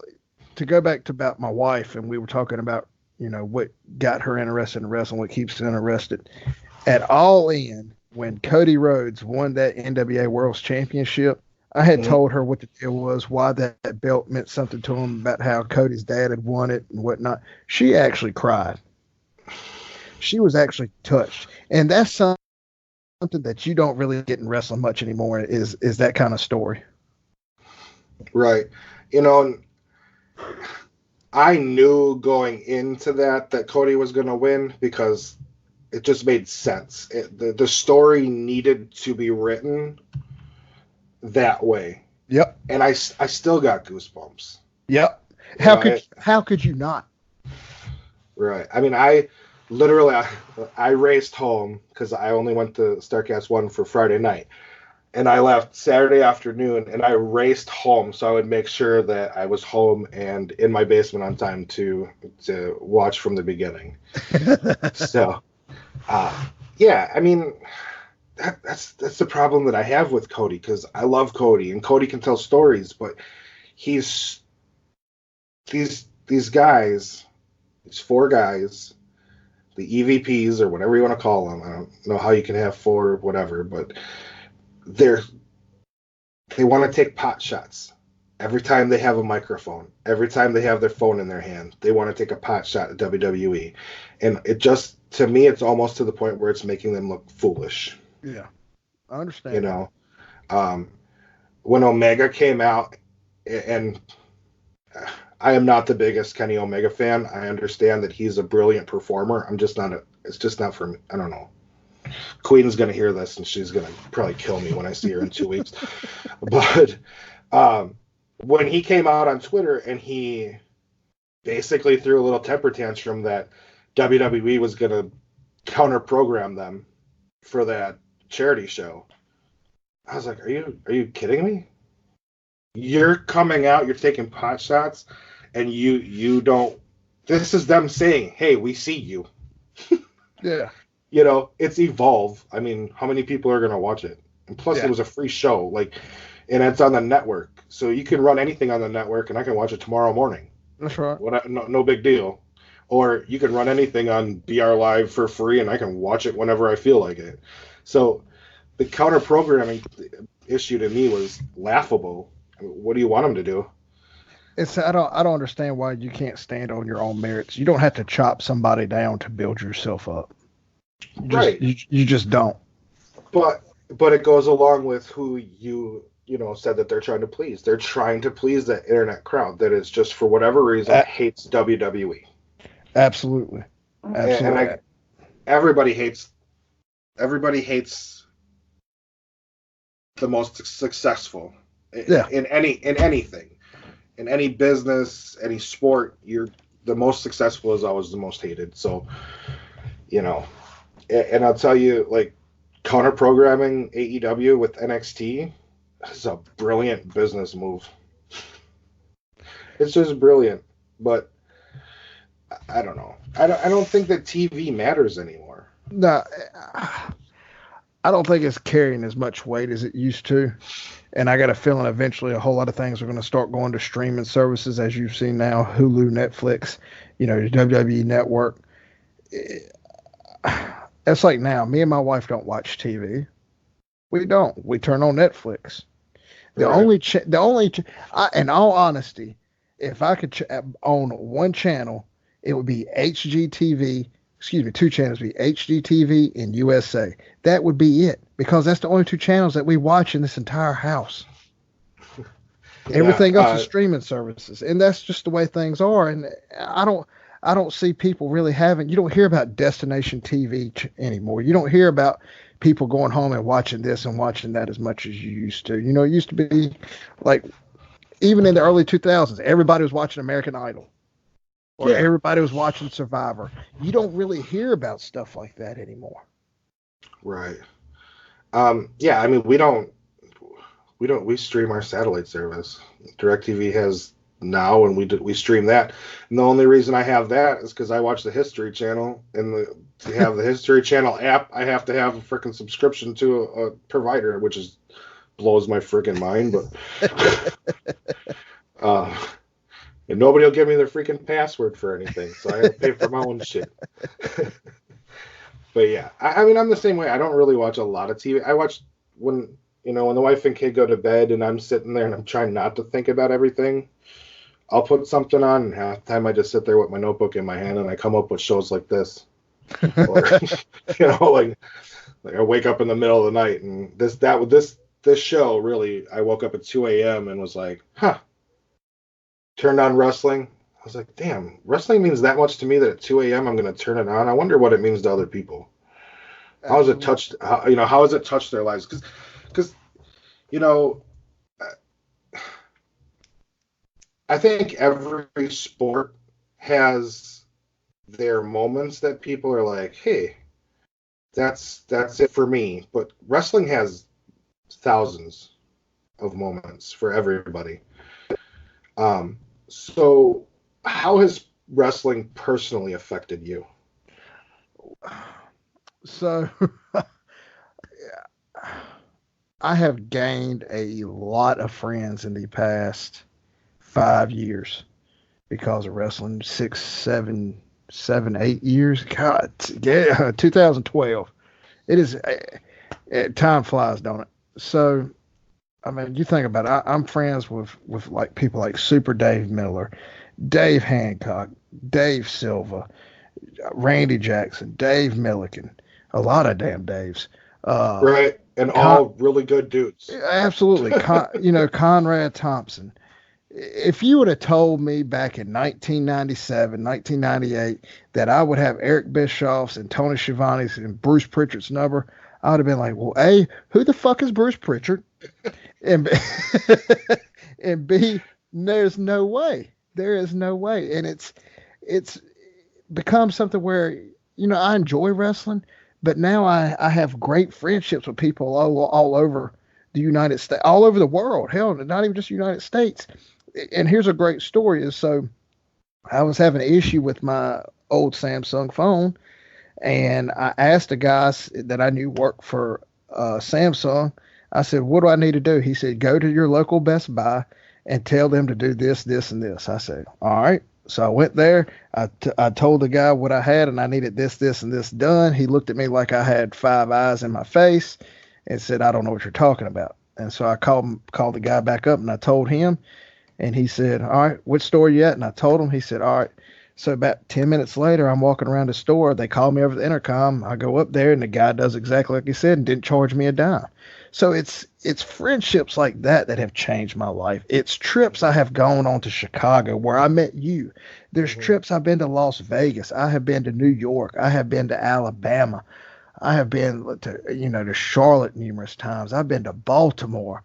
to go back to about my wife, and we were talking about, what got her interested in wrestling, what keeps her interested. At All In, when Cody Rhodes won that NWA World Championship, I had told her what the deal was, why that belt meant something to him, about how Cody's dad had won it and whatnot. She actually cried. She was actually touched. And that's something that you don't really get in wrestling much anymore, is that kind of story. Right. I knew going into that Cody was going to win, because it just made sense. The story needed to be written that way. Yep. And I still got goosebumps. Yep. How could you not? Right. I mean, I literally I raced home because I only went to Starcast 1 for Friday night. And I left Saturday afternoon and I raced home so I would make sure that I was home and in my basement on time to watch from the beginning. So, yeah, I mean, that's the problem that I have with Cody, because I love Cody and Cody can tell stories, but he's these guys, these four guys, the EVPs or whatever you want to call them. I don't know how you can have four or whatever, but they want to take pot shots every time they have a microphone, every time they have their phone in their hand. They want to take a pot shot at WWE, and it just, to me, it's almost to the point where it's making them look foolish. Yeah, I understand. You know, when Omega came out, and I am not the biggest Kenny Omega fan. I understand that he's a brilliant performer. It's just not for me. I don't know. Queen's going to hear this and she's going to probably kill me when I see her in 2 weeks. But when he came out on Twitter and he basically threw a little temper tantrum that WWE was going to counter program them for that charity show, I was like, are you kidding me? You're coming out, you're taking pot shots, and you don't. This is them saying, hey, we see you. Yeah. You know, it's Evolve. I mean, how many people are going to watch it? And plus, It was a free show, and it's on the network, so you can run anything on the network, and I can watch it tomorrow morning. That's right. No big deal. Or you can run anything on BR Live for free, and I can watch it whenever I feel like it. So the counter programming issue to me was laughable. What do you want them to do? I don't understand why you can't stand on your own merits. You don't have to chop somebody down to build yourself up. You just don't. But it goes along with who you said that they're trying to please. They're trying to please that internet crowd that is just, for whatever reason, hates WWE. Absolutely. And everybody hates the most successful. Yeah. In anything. In any business, any sport, the most successful is always the most hated. So, and I'll tell you, counter programming AEW with NXT is a brilliant business move. It's just brilliant, but I don't know. I don't think that TV matters anymore. No, I don't think it's carrying as much weight as it used to. And I got a feeling eventually a whole lot of things are going to start going to streaming services, as you've seen now, Hulu, Netflix, the WWE Network. It's like now, me and my wife don't watch TV. We don't. We turn on Netflix. In all honesty, if I could own one channel, it would be HGTV. Excuse me, two channels would be HGTV and USA. That would be it, because that's the only two channels that we watch in this entire house. Everything else is streaming services, and that's just the way things are. And I don't see people really having. You don't hear about destination TV anymore. You don't hear about people going home and watching this and watching that as much as you used to. It used to be like, even in the early 2000s, everybody was watching American Idol. Or everybody was watching Survivor. You don't really hear about stuff like that anymore. Right. Yeah, I mean, we stream our satellite service. DirecTV has Now, and we stream that. And the only reason I have that is because I watch the History Channel, and to have the History Channel app, I have to have a freaking subscription to a provider, which blows my freaking mind. But and nobody will give me their freaking password for anything, so I have to pay for my own shit. But yeah, I mean, I'm the same way. I don't really watch a lot of TV. I watch when the wife and kid go to bed, and I'm sitting there and I'm trying not to think about everything. I'll put something on, and half the time I just sit there with my notebook in my hand, and I come up with shows like this. Or, like I wake up in the middle of the night, and this show really, I woke up at 2 a.m. and was like, turned on wrestling. I was like, damn, wrestling means that much to me that at 2 a.m. I'm going to turn it on. I wonder what it means to other people. How has it Absolutely. touched? How has it touched their lives? Because you know, I think every sport has their moments that people are like, "Hey, that's it for me." But wrestling has thousands of moments for everybody. So how has wrestling personally affected you? So I have gained a lot of friends in the past 5 years because of wrestling. 8 years. God, yeah, 2012. It is. Time flies, don't it? So, I mean, you think about it. I'm friends with like people like Super Dave Miller, Dave Hancock, Dave Silva, Randy Jackson, Dave Milliken, a lot of damn Daves. Uh, Right, and Con- all really good dudes. Absolutely, Conrad Thompson. If you would have told me back in 1997, 1998 that I would have Eric Bischoff's and Tony Schiavone's and Bruce Pritchard's number, I would have been like, well, A, who the fuck is Bruce Pritchard? And and B, there's no way. There is no way. And it's become something where, I enjoy wrestling, but now I have great friendships with people all over the United States, all over the world. Hell, not even just the United States. And here's a great story is so I was having an issue with my old Samsung phone, and I asked the guys that I knew worked for Samsung. I said, "What do I need to do?" He said, "Go to your local Best Buy and tell them to do this, this, and this." I said, "All right." So I went there. I told the guy what I had, and I needed this, this, and this done. He looked at me like I had five eyes in my face and said, "I don't know what you're talking about." And so I called the guy back up, and I told him, and he said, "All right, which store you at?" And I told him. He said, "All right." So about 10 minutes later, I'm walking around the store. They call me over the intercom. I go up there, and the guy does exactly like he said and didn't charge me a dime. So it's friendships like that that have changed my life. It's trips I have gone on to Chicago where I met you. There's Hmm. trips I've been to Las Vegas. I have been to New York. I have been to Alabama. I have been to Charlotte numerous times. I've been to Baltimore.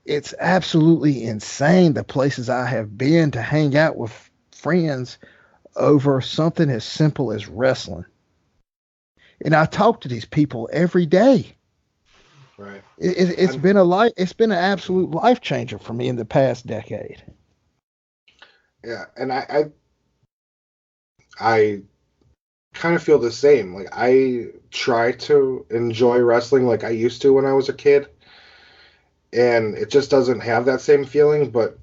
It's absolutely insane the places I have been to hang out with friends over something as simple as wrestling. And I talk to these people every day. Right. It's I'm been a life. It's been an absolute life changer for me in the past decade. yeah, and I kind of feel the same. Like I try to enjoy wrestling like I used to when I was a kid, and it just doesn't have that same feeling. But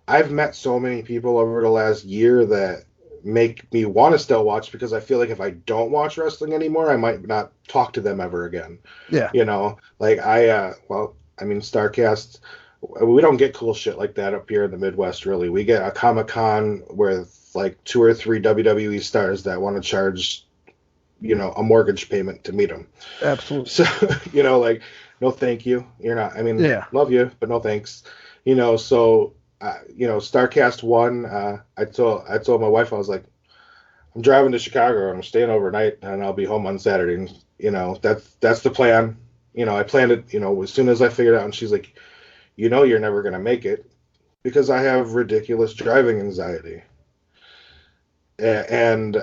I've met so many people over the last year that make me want to still watch because I feel like if I don't watch wrestling anymore, I might not talk to them ever again. Yeah, Like I mean, Starcast, we don't get cool shit like that up here in the Midwest, really. We get a Comic Con with like two or three WWE stars that want to charge, a mortgage payment to meet them. absolutely. So, like, no, thank you. You're not, I mean, Yeah, love you, but no thanks. So, Starcast one, I told my wife, I was like, I'm driving to Chicago. I'm staying overnight, and I'll be home on Saturday. And, that's the plan. I planned it. As soon as I figured out. And she's like, you're never gonna make it because I have ridiculous driving anxiety. And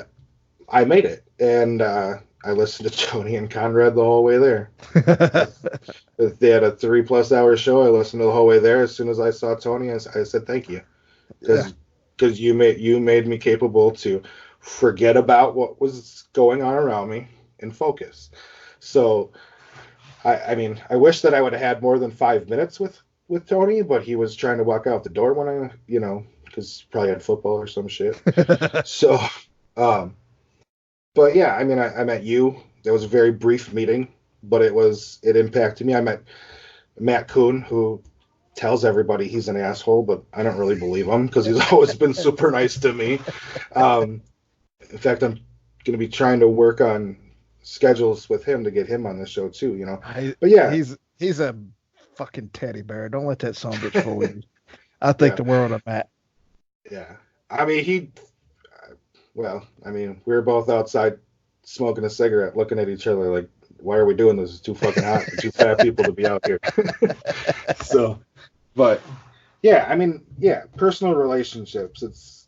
I made it, and I listened to Tony and Conrad the whole way there. They had a 3+ hour show. I listened to the whole way there. As soon as I saw Tony, I said thank you yeah, because you made me capable to forget about what was going on around me and focus. So I mean I wish that I would have had more than 5 minutes with Tony, but he was trying to walk out the door when because probably had football or some shit. So um, but yeah, I mean I met you. It was a very brief meeting, but it impacted me. I met Matt Kuhn, who tells everybody he's an asshole, but I don't really believe him because he's always been super nice to me. Um, in fact, I'm going to be trying to work on schedules with him to get him on the show too. He- But yeah, he's a fucking teddy bear. Don't let that son bitch fool you. I think yeah, the world of Matt. yeah. I mean, well, I mean, we were both outside smoking a cigarette, looking at each other like, why are we doing this? It's too fucking hot for two fat people to be out here. So, but yeah, I mean, yeah, personal relationships.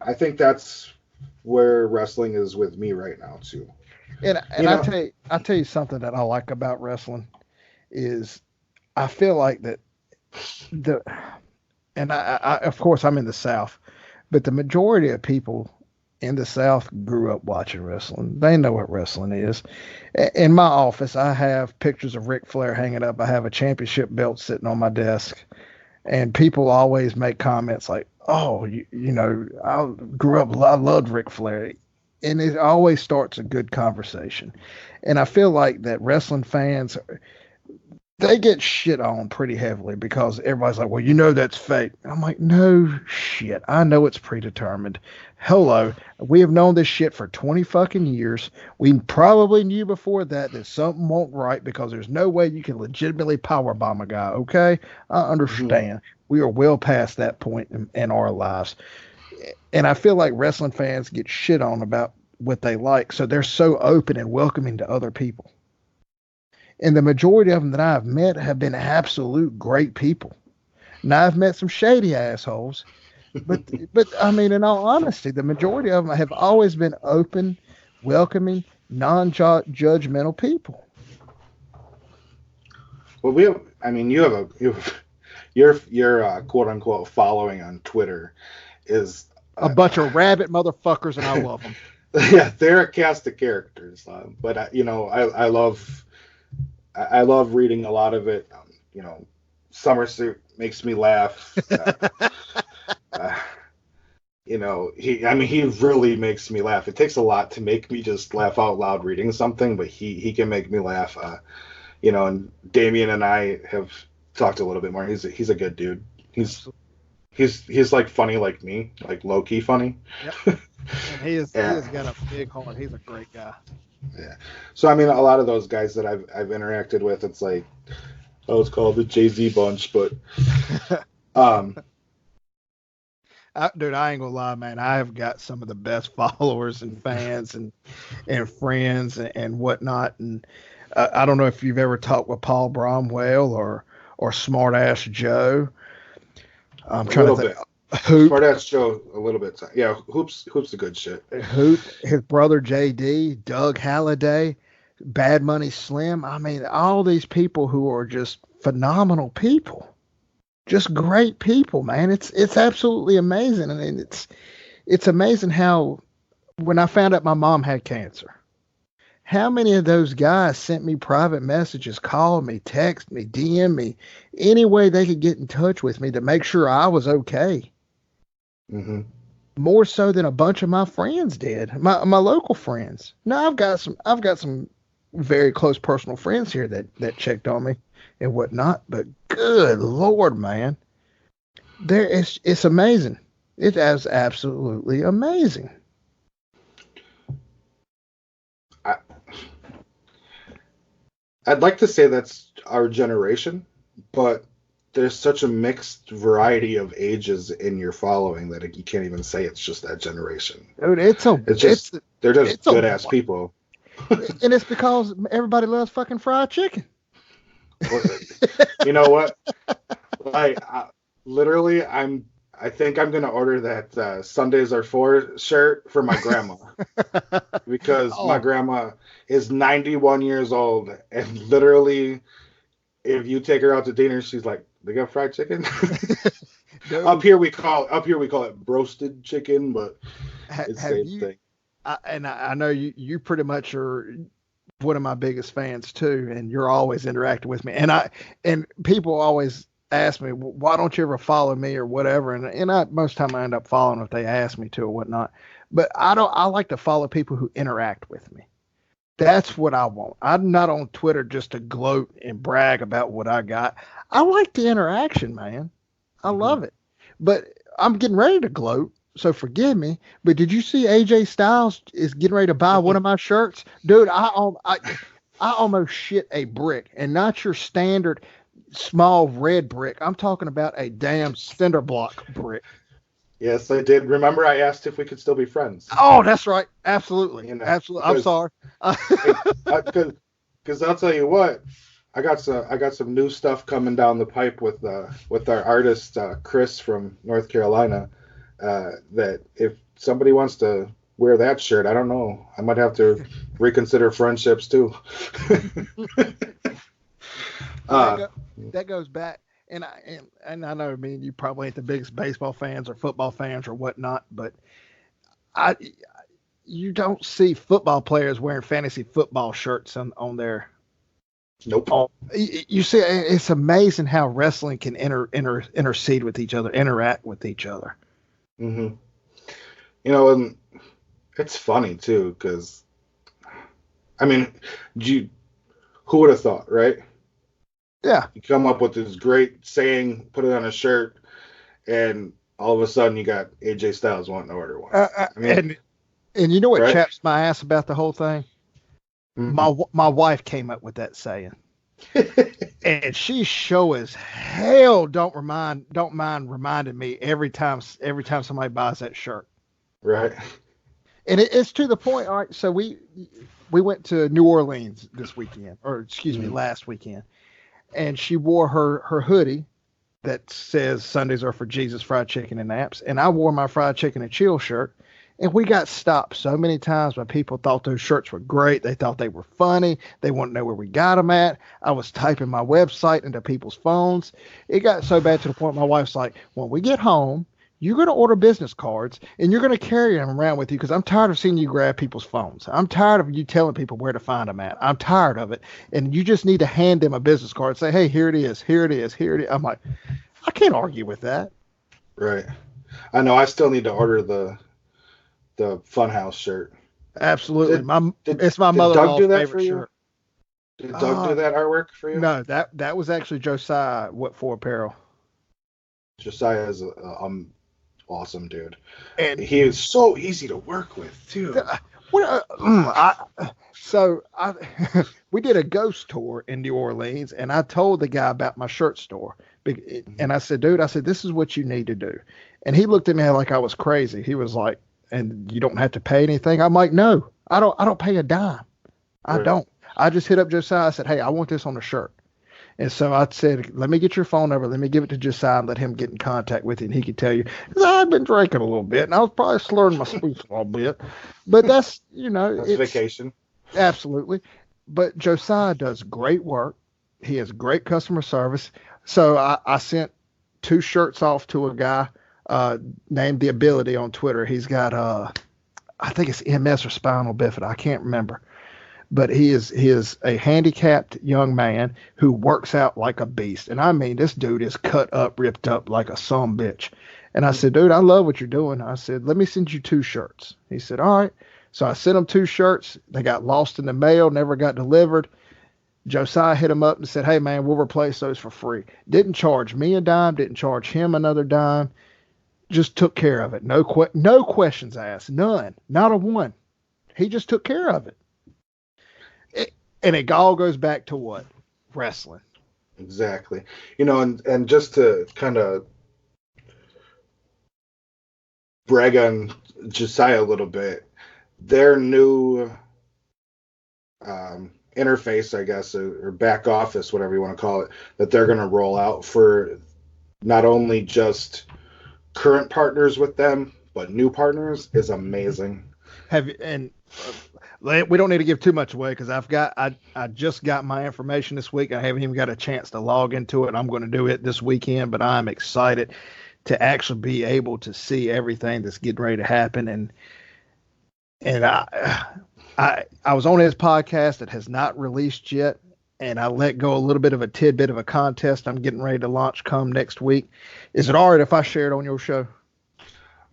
I think that's where wrestling is with me right now too. And You know, I tell you something that I like about wrestling is I feel like that the and I of course I'm in the South, but the majority of people in the South grew up watching wrestling. They know what wrestling is. In my office, I have pictures of Ric Flair hanging up. I have a championship belt sitting on my desk, and people always make comments like, "Oh, you know, I grew up, I loved Ric Flair," and it always starts a good conversation. And I feel like that wrestling fans, they get shit on pretty heavily because everybody's like, well, you know, that's fake. I'm like, no shit. I know it's predetermined. Hello. We have known this shit for 20 fucking years. We probably knew before that something won't right because there's no way you can legitimately power bomb a guy. Okay. I understand. We are well past that point in our lives. And I feel like wrestling fans get shit on about what they like. So they're so open and welcoming to other people. And the majority of them that I've met have been absolute great people. Now I've met some shady assholes, but I mean, in all honesty, the majority of them have always been open, welcoming, non-judgmental people. well, I mean, your quote unquote following on Twitter is A bunch of rabbit motherfuckers, and I love them. yeah, they're a cast of characters. But I love reading a lot of it. Summersuit makes me laugh. He really makes me laugh. It takes a lot to make me just laugh out loud reading something, but he can make me laugh. And Damien and I have talked a little bit more. He's a good dude. He's like funny like me, like low key funny. Yep. And he has got a big heart. He's a great guy. Yeah. So I mean, a lot of those guys that I've interacted with, it's like, oh, it's called the Jay-Z bunch, but Dude, I ain't gonna lie, man. I have got some of the best followers and fans and friends and whatnot. And I don't know if you've ever talked with Paul Bromwell or Smart Ass Joe. I'm trying to think. Hoop. Smart Ass Joe, a little bit. Yeah, Hoop's a good shit. Hoop, his brother JD, Doug Halliday, Bad Money Slim. I mean, all these people who are just phenomenal people. Just great people, man. It's absolutely amazing. I mean, it's amazing how when I found out my mom had cancer, how many of those guys sent me private messages, called me, text me, DM me, any way they could get in touch with me to make sure I was okay. Mm-hmm. More so than a bunch of my friends did, my local friends. Now I've got some very close personal friends here that checked on me and whatnot. But good Lord, man, it's amazing. It is absolutely amazing. I'd like to say that's our generation, but there's such a mixed variety of ages in your following that you can't even say it's just that generation. Dude, they're just good ass people. And it's because everybody loves fucking fried chicken. You know what? Literally, I think I'm gonna order that Sundays are for shirt for my grandma because my grandma is 91 years old, and literally, if you take her out to dinner, she's like, "They got fried chicken." Up here we call it roasted chicken, but it's the same thing. I know you pretty much are one of my biggest fans too, and you're always interacting with me. And people always ask me, why don't you ever follow me or whatever? And most time I end up following if they ask me to or whatnot. But I like to follow people who interact with me. That's what I want. I'm not on Twitter just to gloat and brag about what I got. I like the interaction, man. I love it. But I'm getting ready to gloat, so forgive me. But did you see AJ Styles is getting ready to buy one of my shirts? Dude, I almost shit a brick, and not your standard small red brick. I'm talking about a damn cinder block brick. Yes, I did. Remember, I asked if we could still be friends. Oh, that's right. Absolutely. You know, Absolutely. I'm because sorry. because I'll tell you what, I got some new stuff coming down the pipe with our artist Chris from North Carolina. That if somebody wants to wear that shirt, I don't know, I might have to reconsider friendships too. Well, uh, that goes back, and I know, I mean, you probably ain't the biggest baseball fans or football fans or whatnot, but I you don't see football players wearing fantasy football shirts on their. nope. Oh, you see, it's amazing how wrestling can intercede with each other, interact with each other. hmm and it's funny too, because I mean, you who would have thought, right? Yeah, You come up with this great saying, put it on a shirt, and all of a sudden you got AJ Styles wanting to order one. uh, uh, I mean, and and you know what right? chaps my ass about the whole thing? hmm My wife came up with that saying. And she sure as hell don't mind reminding me every time somebody buys that shirt. right. And it's to the point. All right, so we went to New Orleans this weekend, or excuse me, hmm last weekend, and she wore her hoodie that says Sundays are for Jesus, fried chicken and naps, and I wore my fried chicken and chill shirt. And we got stopped so many times by people thought those shirts were great. They thought they were funny. They wanted to know where we got them at. I was typing my website into people's phones. It got so bad to the point my wife's like, when we get home, you're going to order business cards and you're going to carry them around with you because I'm tired of seeing you grab people's phones. I'm tired of you telling people where to find them at. I'm tired of it. And you just need to hand them a business card and say, hey, here it is. Here it is. Here it is. I'm like, I can't argue with that. Right. I know. I still need to order the Funhouse shirt. Absolutely. Did did It's my did Doug mother-in-law's do that for favorite you? shirt. Did Doug do Uh that artwork for you? no, that was actually Josiah What For Apparel. Josiah is awesome dude. And He is so easy to work with too. the, what so I we did a ghost tour in New Orleans and I told the guy about my shirt store. And I said, dude, I said, this is what you need to do. And he looked at me like I was crazy. He was like, and you don't have to pay anything. I'm like, no, I don't pay a dime. I Right. don't. I just hit up Josiah. I said, hey, I want this on a shirt. And so I said, let me get your phone number. Let me give it to Josiah and let him get in contact with you. And he could tell you, because I've been drinking a little bit and I was probably slurring my speech a little bit. But that's, That's it's vacation. absolutely. But Josiah does great work. He has great customer service. So I sent two shirts off to a guy named The Ability on Twitter. He's got, I think it's MS or spinal bifida. I can't remember, but he is a handicapped young man who works out like a beast. And I mean, this dude is cut up, ripped up like a some bitch. And I said, dude, I love what you're doing. I said, let me send you two shirts. He said, all right. So I sent him two shirts. They got lost in the mail, never got delivered. Josiah hit him up and said, hey, man, we'll replace those for free. Didn't charge me a dime, didn't charge him another dime. Just took care of it. No questions asked. None. Not a one. He just took care of it. And it all goes back to what? Wrestling. Exactly. And just to kind of brag on Josiah a little bit, their new interface, I guess, or back office, whatever you want to call it, that they're going to roll out for not only just current partners with them, but new partners is amazing. And we don't need to give too much away because I just got my information this week. I haven't even got a chance to log into it. I'm going to do it this weekend, but I'm excited to actually be able to see everything that's getting ready to happen. And I was on his podcast that has not released yet, and I let go a little bit of a tidbit of a contest I'm getting ready to launch come next week. Is it all right if I share it on your show?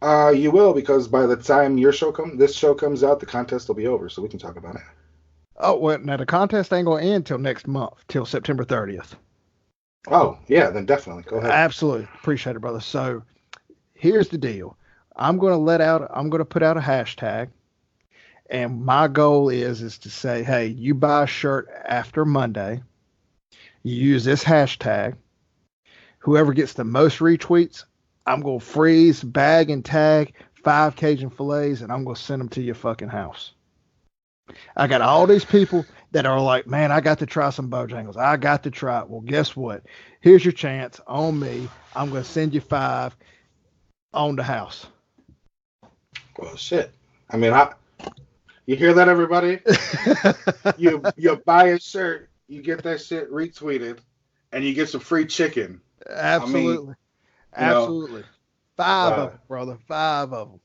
You will, because by the time this show comes out, the contest will be over, so we can talk about it. Oh, well, now the contest ain't going to end till next month, till September 30th. Oh, yeah, then definitely. Go ahead. Absolutely. Appreciate it, brother. So here's the deal. I'm going to put out a hashtag, and my goal is to say, hey, you buy a shirt after Monday, you use this hashtag. Whoever gets the most retweets, I'm going to freeze, bag, and tag 5 Cajun fillets, and I'm going to send them to your fucking house. I got all these people that are like, man, I got to try some Bojangles. I got to try it. Well, guess what? Here's your chance on me. I'm going to send you 5 on the house. Well, shit. I mean, you hear that, everybody? you buy a shirt, you get that shit retweeted, and you get some free chicken. Absolutely. I mean, absolutely. 5 of them, brother. 5 of them.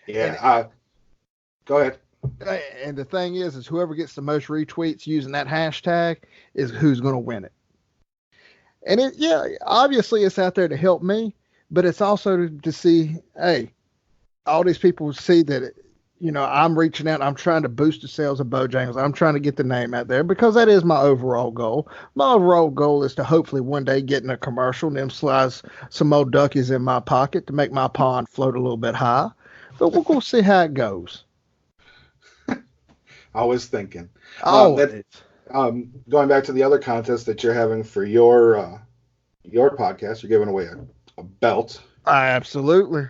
Yeah. Go ahead. And the thing is whoever gets the most retweets using that hashtag is who's going to win it. And obviously it's out there to help me, but it's also to see, hey, all these people see that, I'm reaching out. I'm trying to boost the sales of Bojangles. I'm trying to get the name out there because that is my overall goal. My overall goal is to hopefully one day get in a commercial and then slice some old duckies in my pocket to make my pond float a little bit high. But we're going to see how it goes. I was thinking. Going back to the other contest that you're having for your podcast, you're giving away a belt. Absolutely.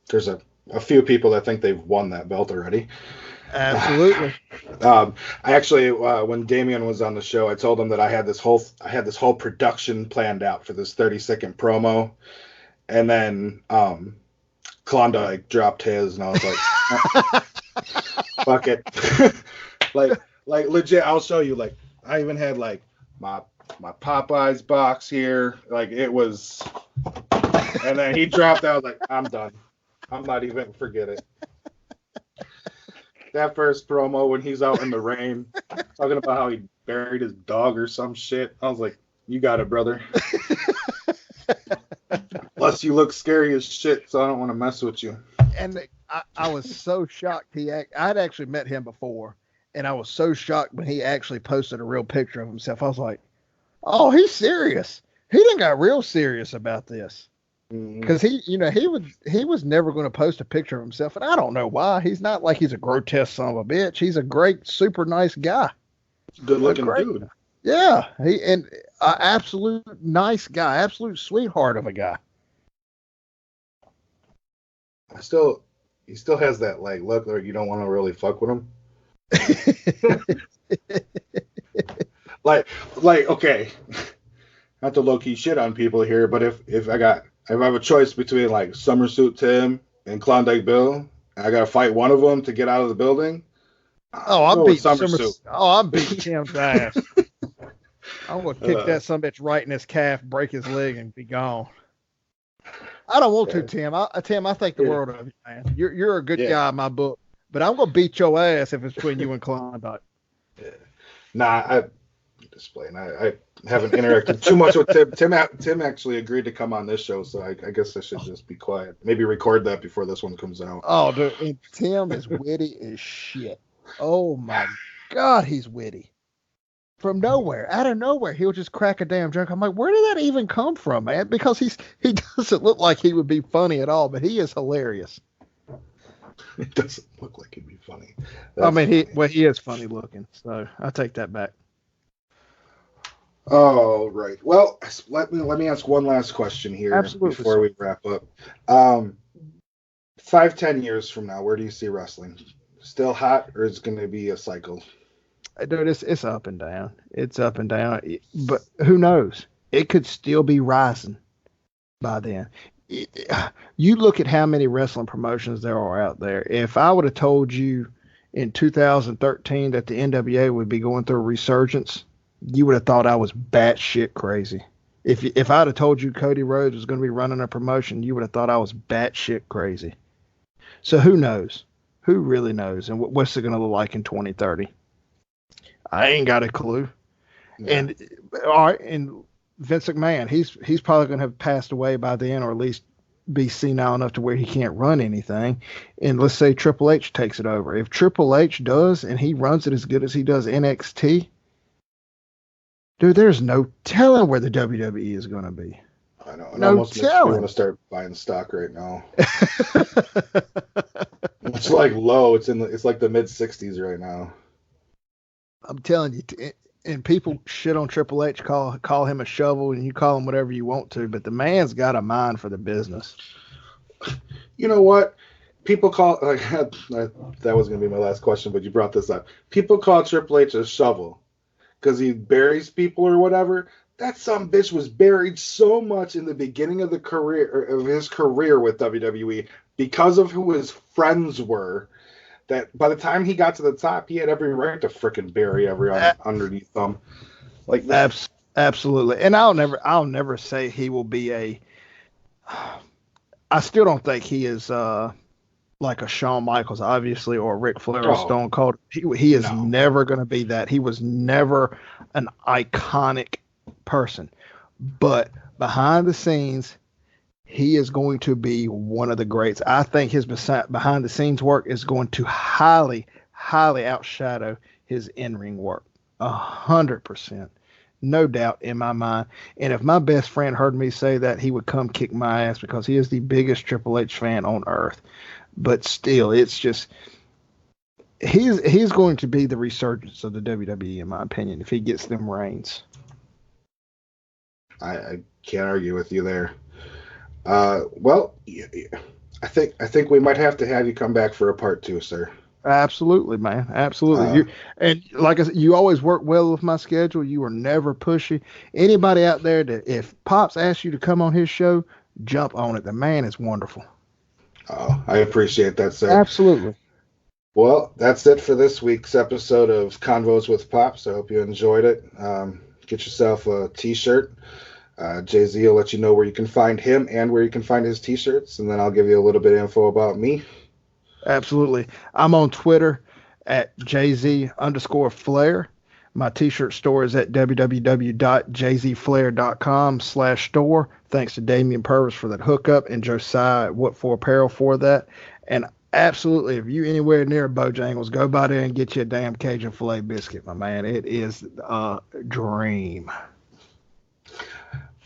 There's a few people that think they've won that belt already. Absolutely. I actually, when Damien was on the show, I told him that I had this whole production planned out for this 30-second promo, and then Klondike dropped his, and I was like, fuck it. like legit, I'll show you. Like, I even had like my Popeyes box here. Like, it was, and then he dropped out. I was like, I'm done. I'm not even, forget it. That first promo when he's out in the rain talking about how he buried his dog or some shit. I was like, you got it, brother. Plus, you look scary as shit, so I don't want to mess with you. And I was so shocked. I'd actually met him before, and I was so shocked when he actually posted a real picture of himself. I was like, oh, he's serious. He done got real serious about this. Because he was never going to post a picture of himself, and I don't know why. He's not like he's a grotesque son of a bitch. He's a great, super nice guy. Good looking dude. Yeah, an absolute nice guy, absolute sweetheart of a guy. He still has that like look where you don't want to really fuck with him. like okay, not to low key shit on people here, but if I have a choice between like Summersuit Tim and Klondike Bill, and I got to fight one of them to get out of the building. I'm beating Summersuit. I'm beating Tim's ass. I'm gonna kick that sumbitch right in his calf, break his leg, and be gone. I don't want to, Tim. Tim, I think the world of you, man. You're a good guy in my book, but I'm gonna beat your ass if it's between you and Klondike. Yeah. Nah, I'm just playing. I haven't interacted too much with Tim. Tim actually agreed to come on this show, so I guess I should just be quiet. Maybe record that before this one comes out. Oh, dude, and Tim is witty as shit. Oh my God, he's witty. From nowhere, out of nowhere, he'll just crack a damn joke. I'm like, where did that even come from, man? Because he doesn't look like he would be funny at all, but he is hilarious. It doesn't look like he'd be funny. He is funny looking, so I take that back. Oh, right. Well, let me ask one last question here. Absolutely. Before we wrap up. 5-10 years from now, where do you see wrestling? Still hot, or is it going to be a cycle? Dude, it's up and down. It's up and down. But who knows? It could still be rising by then. You look at how many wrestling promotions there are out there. If I would have told you in 2013 that the NWA would be going through a resurgence, you would have thought I was batshit crazy. If I'd have told you Cody Rhodes was going to be running a promotion, you would have thought I was batshit crazy. So who knows? Who really knows? And what's it going to look like in 2030? I ain't got a clue. Yeah. And all right, and Vince McMahon, he's probably going to have passed away by then, or at least be senile enough to where he can't run anything. And let's say Triple H takes it over. If Triple H does, and he runs it as good as he does NXT, dude, there's no telling where the WWE is going to be. I know. It almost makes me want to start buying stock right now. It's like low. It's like the mid 60s right now. I'm telling you, And people shit on Triple H, call him a shovel, and you call him whatever you want to, but the man's got a mind for the business. You know what? People call that was gonna be my last question, but you brought this up. People call Triple H a shovel because he buries people or whatever. That some bitch was buried so much in the beginning of his career with WWE because of who his friends were. That by the time he got to the top, he had every right to frickin' bury everyone underneath them. Like that. Absolutely. And I'll never say he will be I still don't think he is like a Shawn Michaels, obviously, or Ric Flair or Stone Cold. He is never going to be that. He was never an iconic person. But behind the scenes, he is going to be one of the greats. I think his behind the scenes work is going to highly, highly outshadow his in-ring work. 100%. No doubt in my mind. And if my best friend heard me say that, he would come kick my ass because he is the biggest Triple H fan on earth. But still, it's just he's going to be the resurgence of the WWE, in my opinion, if he gets them reigns. I can't argue with you there. Well, I think we might have to have you come back for a part 2, sir. Absolutely, man. Absolutely. And like I said, you always work well with my schedule. You are never pushy. Anybody out there that if Pops asks you to come on his show, jump on it. The man is wonderful. Oh, I appreciate that, sir. Absolutely. Well, that's it for this week's episode of Convos with Pops. I hope you enjoyed it. Get yourself a t-shirt. Jay-Z will let you know where you can find him and where you can find his t-shirts, and then I'll give you a little bit of info about me. Absolutely. I'm on Twitter at JZ_Flair. My t-shirt store is at www.jzflair.com/store. Thanks to Damian Purvis for that hookup and Josiah at What For Apparel for that. And absolutely, if you anywhere near Bojangles, go by there and get you a damn Cajun filet biscuit, my man. It is a dream.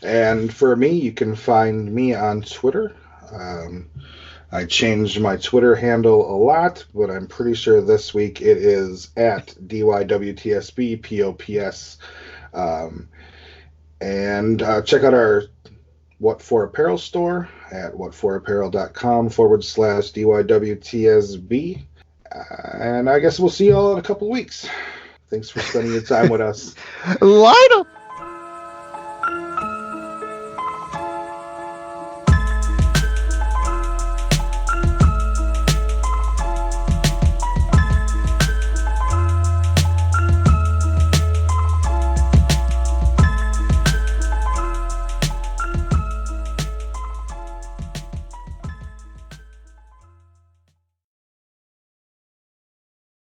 And for me, you can find me on Twitter. I changed my Twitter handle a lot, but I'm pretty sure this week it is at DYWTSBPOPS. And check out our What For Apparel store at whatforapparel.com/DYWTSB. And I guess we'll see you all in a couple weeks. Thanks for spending your time with us. Light 'em!